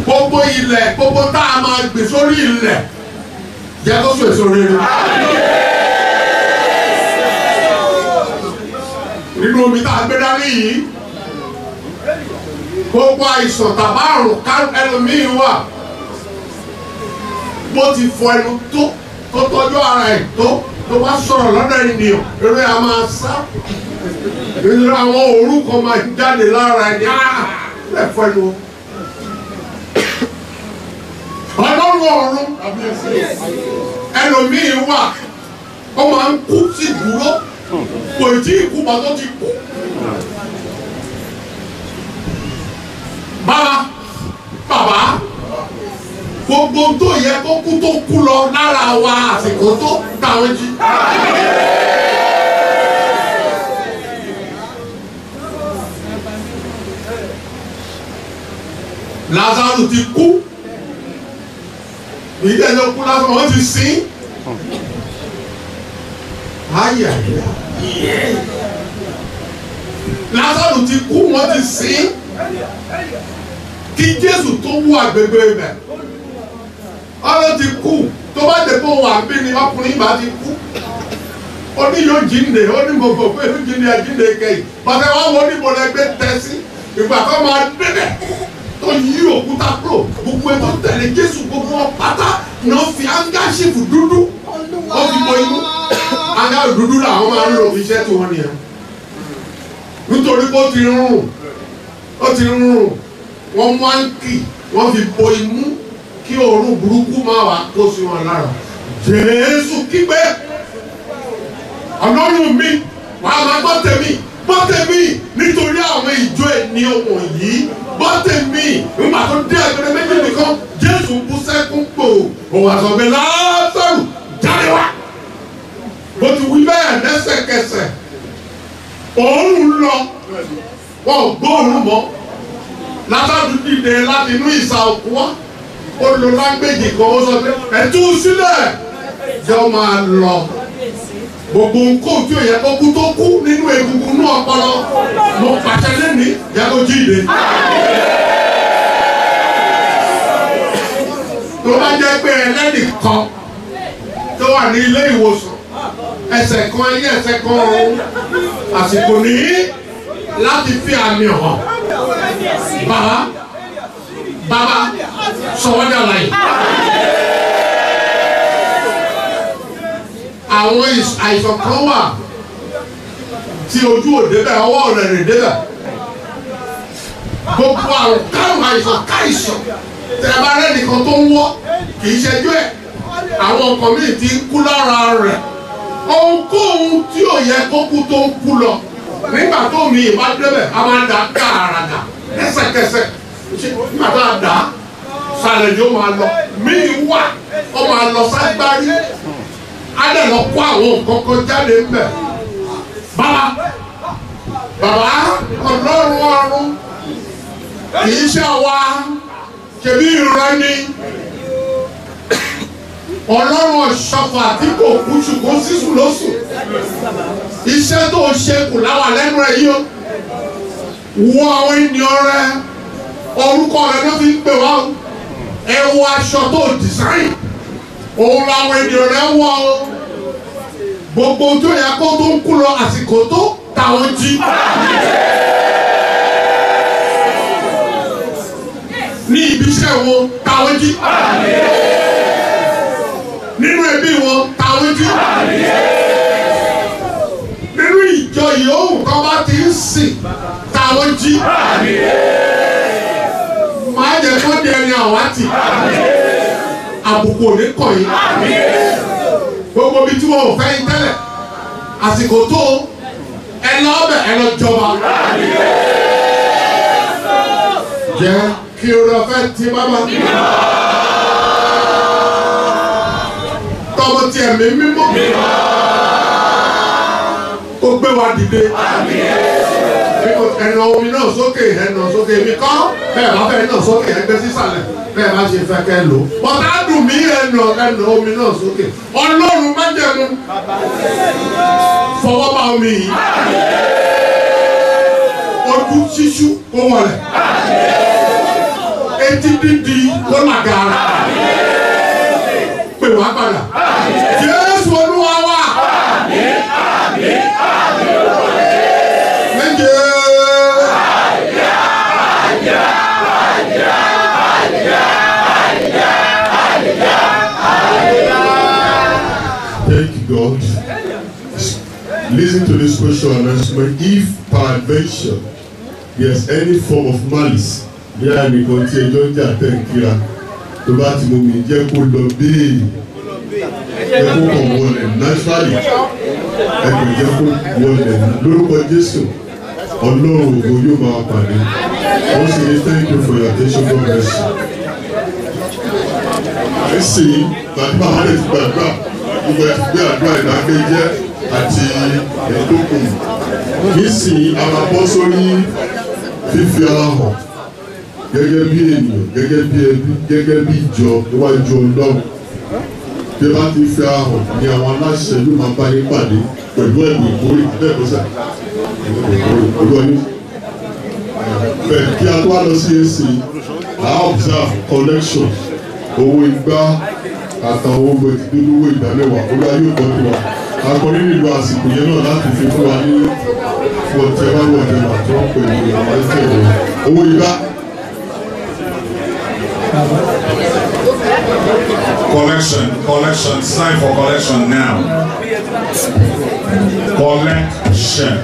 gbogbo ilẹ̀ gbogbo tá a máa gbé sórí ilẹ̀ jẹ́ kó so èso rere. nínú omi tá a gbé dání yìí gbogbo àìsàn tàbá àrùn ká ẹlòmíì wà bó ti fọ ẹnu tó tọ́jú ara ẹ̀ tó bá sọ̀rọ̀ lọ́dọ̀ ènìyàn eré a máa sá nítorí àwọn orúkọ máa jáde lára ẹ̀ ní ẹ̀fọ́ ẹnu. ọlọ́run ọ̀run ẹlòmíì wà ó máa ń kú sí dúró kò tí ì kú bá tó ti kú. bàbá gbogbo tó yẹ kó kú tó kú lọ lára wa àsìkò tó táwọn jí. Lázárù ti kú ìdẹ́jọ́ kú lásán wọ́n ti sin ayé Lázárù ti kú wọ́n ti sin kí Jésù tó wú agbègbè ibẹ̀ ọlọ́ ti kú tó bá dé kó wà bí ni ọkùnrin bá ti kú ó ní yóò jíǹde ó ní gbogbo pé yóò jíǹde àjíǹde kẹyìn bàtà wà wọ́n ní bọ̀dọ̀ ẹgbẹ́ tẹ̀sí ìgbà tó máa débẹ̀ tó yí òkúta kúrò gbogbo ẹ̀ tó tẹ̀lé Jésù gbogbo wọn pátá náà fi áńgáṣífù dúdú ó fi bọ inú áńgáṣífù dúdú làwọn máa ń lò fi iṣẹ́ tí wọ́n nìyẹn nítorí pé ó ti rún wọ́n mú áńkì wọ́n fi bọ imú kí òórùn burúkú máa wà kó sí wọn lára. Jésù kígbe ọlọ́run mi wàá máa gbọ́ tèmi nítorí àwọn ìjọ ènìyàn wọ̀nyí gbọ́ tèmi nígbà tó dé ẹgbẹ̀rẹ̀ méjì nìkan Jésù bú sẹ́kún pò òun àtọ̀gbẹ́ Lásárù jáde wá. Bó ti wí bẹ́ẹ̀ lẹ́sẹ̀kẹsẹ̀ òórùn lọ wọn ò gbóòórùn mọ́ Lásárù dìde láti inú ìsà òkú wá ó lo lágbèjì kan ó sọ pé ẹ tú sílẹ̀ jẹ́ ó máa lọ gbogbo nǹkan tí ò yẹ kó kú tó kú nínú egungun náà ọpọlọ mo pàṣẹ lẹ́ni jẹ́ kó jíde. tó bá jẹ́ pé ẹlẹ́nìkan tó wà ní ilé ìwòsàn ẹsẹ̀ kan ayé ẹsẹ̀ kan ọ̀run àsìkò nìyí láti fi àmì hàn bàbá sọwọ́dà láyé. àwọn àìsàn kan wà tí ojú ò débẹ̀ ọwọ́ rẹ̀ rè débẹ̀ gbogbo àrùn káwọn àìsàn káìsàn tẹ̀ bá rẹ̀ nìkan tó ń wọ́ kì í ṣẹjọ́ ẹ̀ àwọn nǹkan míì ti ń kú lára rẹ̀ ohunkóhun tí ò yẹ kó kú tó ń kú lọ nígbà tó mi ìbá débẹ̀ a máa dà gàràgà lẹ́sẹ̀kẹsẹ̀ nígbà tó a dà sàlẹ̀ yóò máa lọ míì wà ó máa lọ ságbárí á dẹ̀ lọ kó àwọn nǹkan kan jáde ń bẹ̀ bàbá ọlọ́run ọ̀run kì í ṣe wa kèmí ìrẹ́ni ọlọ́run ọ̀ṣọ́fà tí kò kú ṣùgbọ́n sísùn lóṣù iṣẹ́ tó ṣe kù láwà lẹ́nu rẹ̀ yìí ó wọ àwọn ènìyàn rẹ orúkọ rẹ ló fi ń pè wá ẹ wọ aṣọ tó dìsáìn òun làwọn ènìyàn rẹ wọ gbogbo tó yẹ kó tó ń kú lọ àsìkò tó táwọn jí. ní ibi iṣẹ́ wọn táwọn jí. nínú ẹbí wọn táwọn jí. nínú ìjọ yòówù kan bá ti ń sìn táwọn jí. máa jẹ kó di ẹni àwátì. àbùkù ò ní kàn yín. gbogbo ibi tí wọn ò fẹ́ yín tẹ́lẹ̀ àsìkò tó ẹ lọ bẹ̀ ẹ lọ jọba. jẹ́ kí o lọ fẹ́ ti bábá. tọmọ tí ẹ̀mí mímọ́. ó gbé wa dìde. ẹnà omi náà sókè ẹnà sókè mi kọ́ bẹ́ẹ̀ bá fẹ́ náà sókè ẹgbẹ́ sísàlẹ̀ bẹ́ẹ̀ bá ṣe fẹ́ kẹ́ lò. bọ́tà dùn mí ẹnà omi náà sókè ọlọ́run má jẹ̀mú fọwọ́ bá omi yìí ojú ṣíṣú kó wọlé etí dídì kó làgàrà pè wá padà Jésù Olúwa wa méje. Thank you, God. Listen to this special announcement. If peradventure there's any form of malice, bí a nìkan tí ẹjọ́ ń jà tẹ̀ ń kíra tó bá ti mú mi jẹ́ kó lọ béèrè jẹ́ kó kàn wọlé naturally ẹ̀kọ́ jẹ́ kó wọlé lórúkọ Jésù Ọlọ́run ògo yóò máa pàdé. Wọ́n sì ní thank you for your attention. God bless you. Ẹ sì gbàdúrà wà lè ti gbàdúrà gbogbo ẹ̀ ti gbé àdúrà ìdákẹ́jẹ́ àti ẹ̀dókùn. Nísìnyí a máa bọ́ sórí fífi ara hàn gẹ́gẹ́ bí ènìyàn, gẹ́gẹ́ bí ẹbí, gẹ́gẹ́ bí ìjọ níwájú Ọlọ́run. Bí a bá ti fi ara hàn ní àwọn aláṣẹ yóò máa bá yín pàdé pẹ̀lú ẹ̀bùn ìkórè bẹ́ẹ̀ kó sà. Bẹ́ẹ̀ kí a tó wá lọ sí èsì, I observe collection owó igbá àtàwọn owó ìdílówó ìdámẹ́wàá olú ayé òkọ́tù wa. Akọni nílò àsìkò yẹn náà láti fi fún wa ní wọ̀tẹ́wá tó ń pè ní àwọn ẹ̀sẹ̀ rẹ̀. Owó igbá. Collection, it's time for collection now. Collection.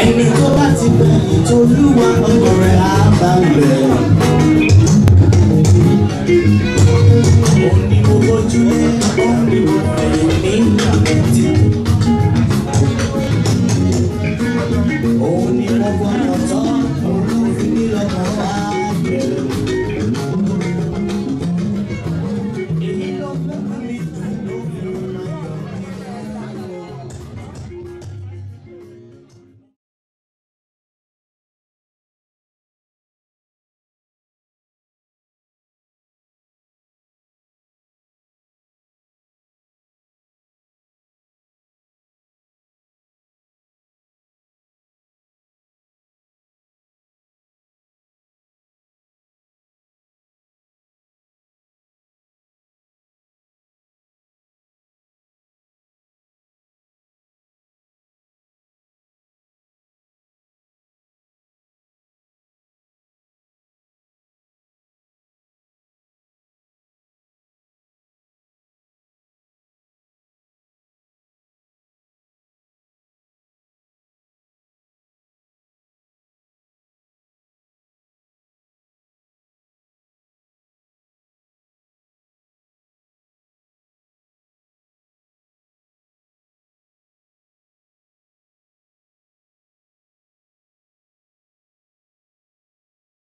ẹni tó bá ti bẹ̀yìn tó lúwa ọkọ rẹ̀ á bá bẹ̀rẹ̀.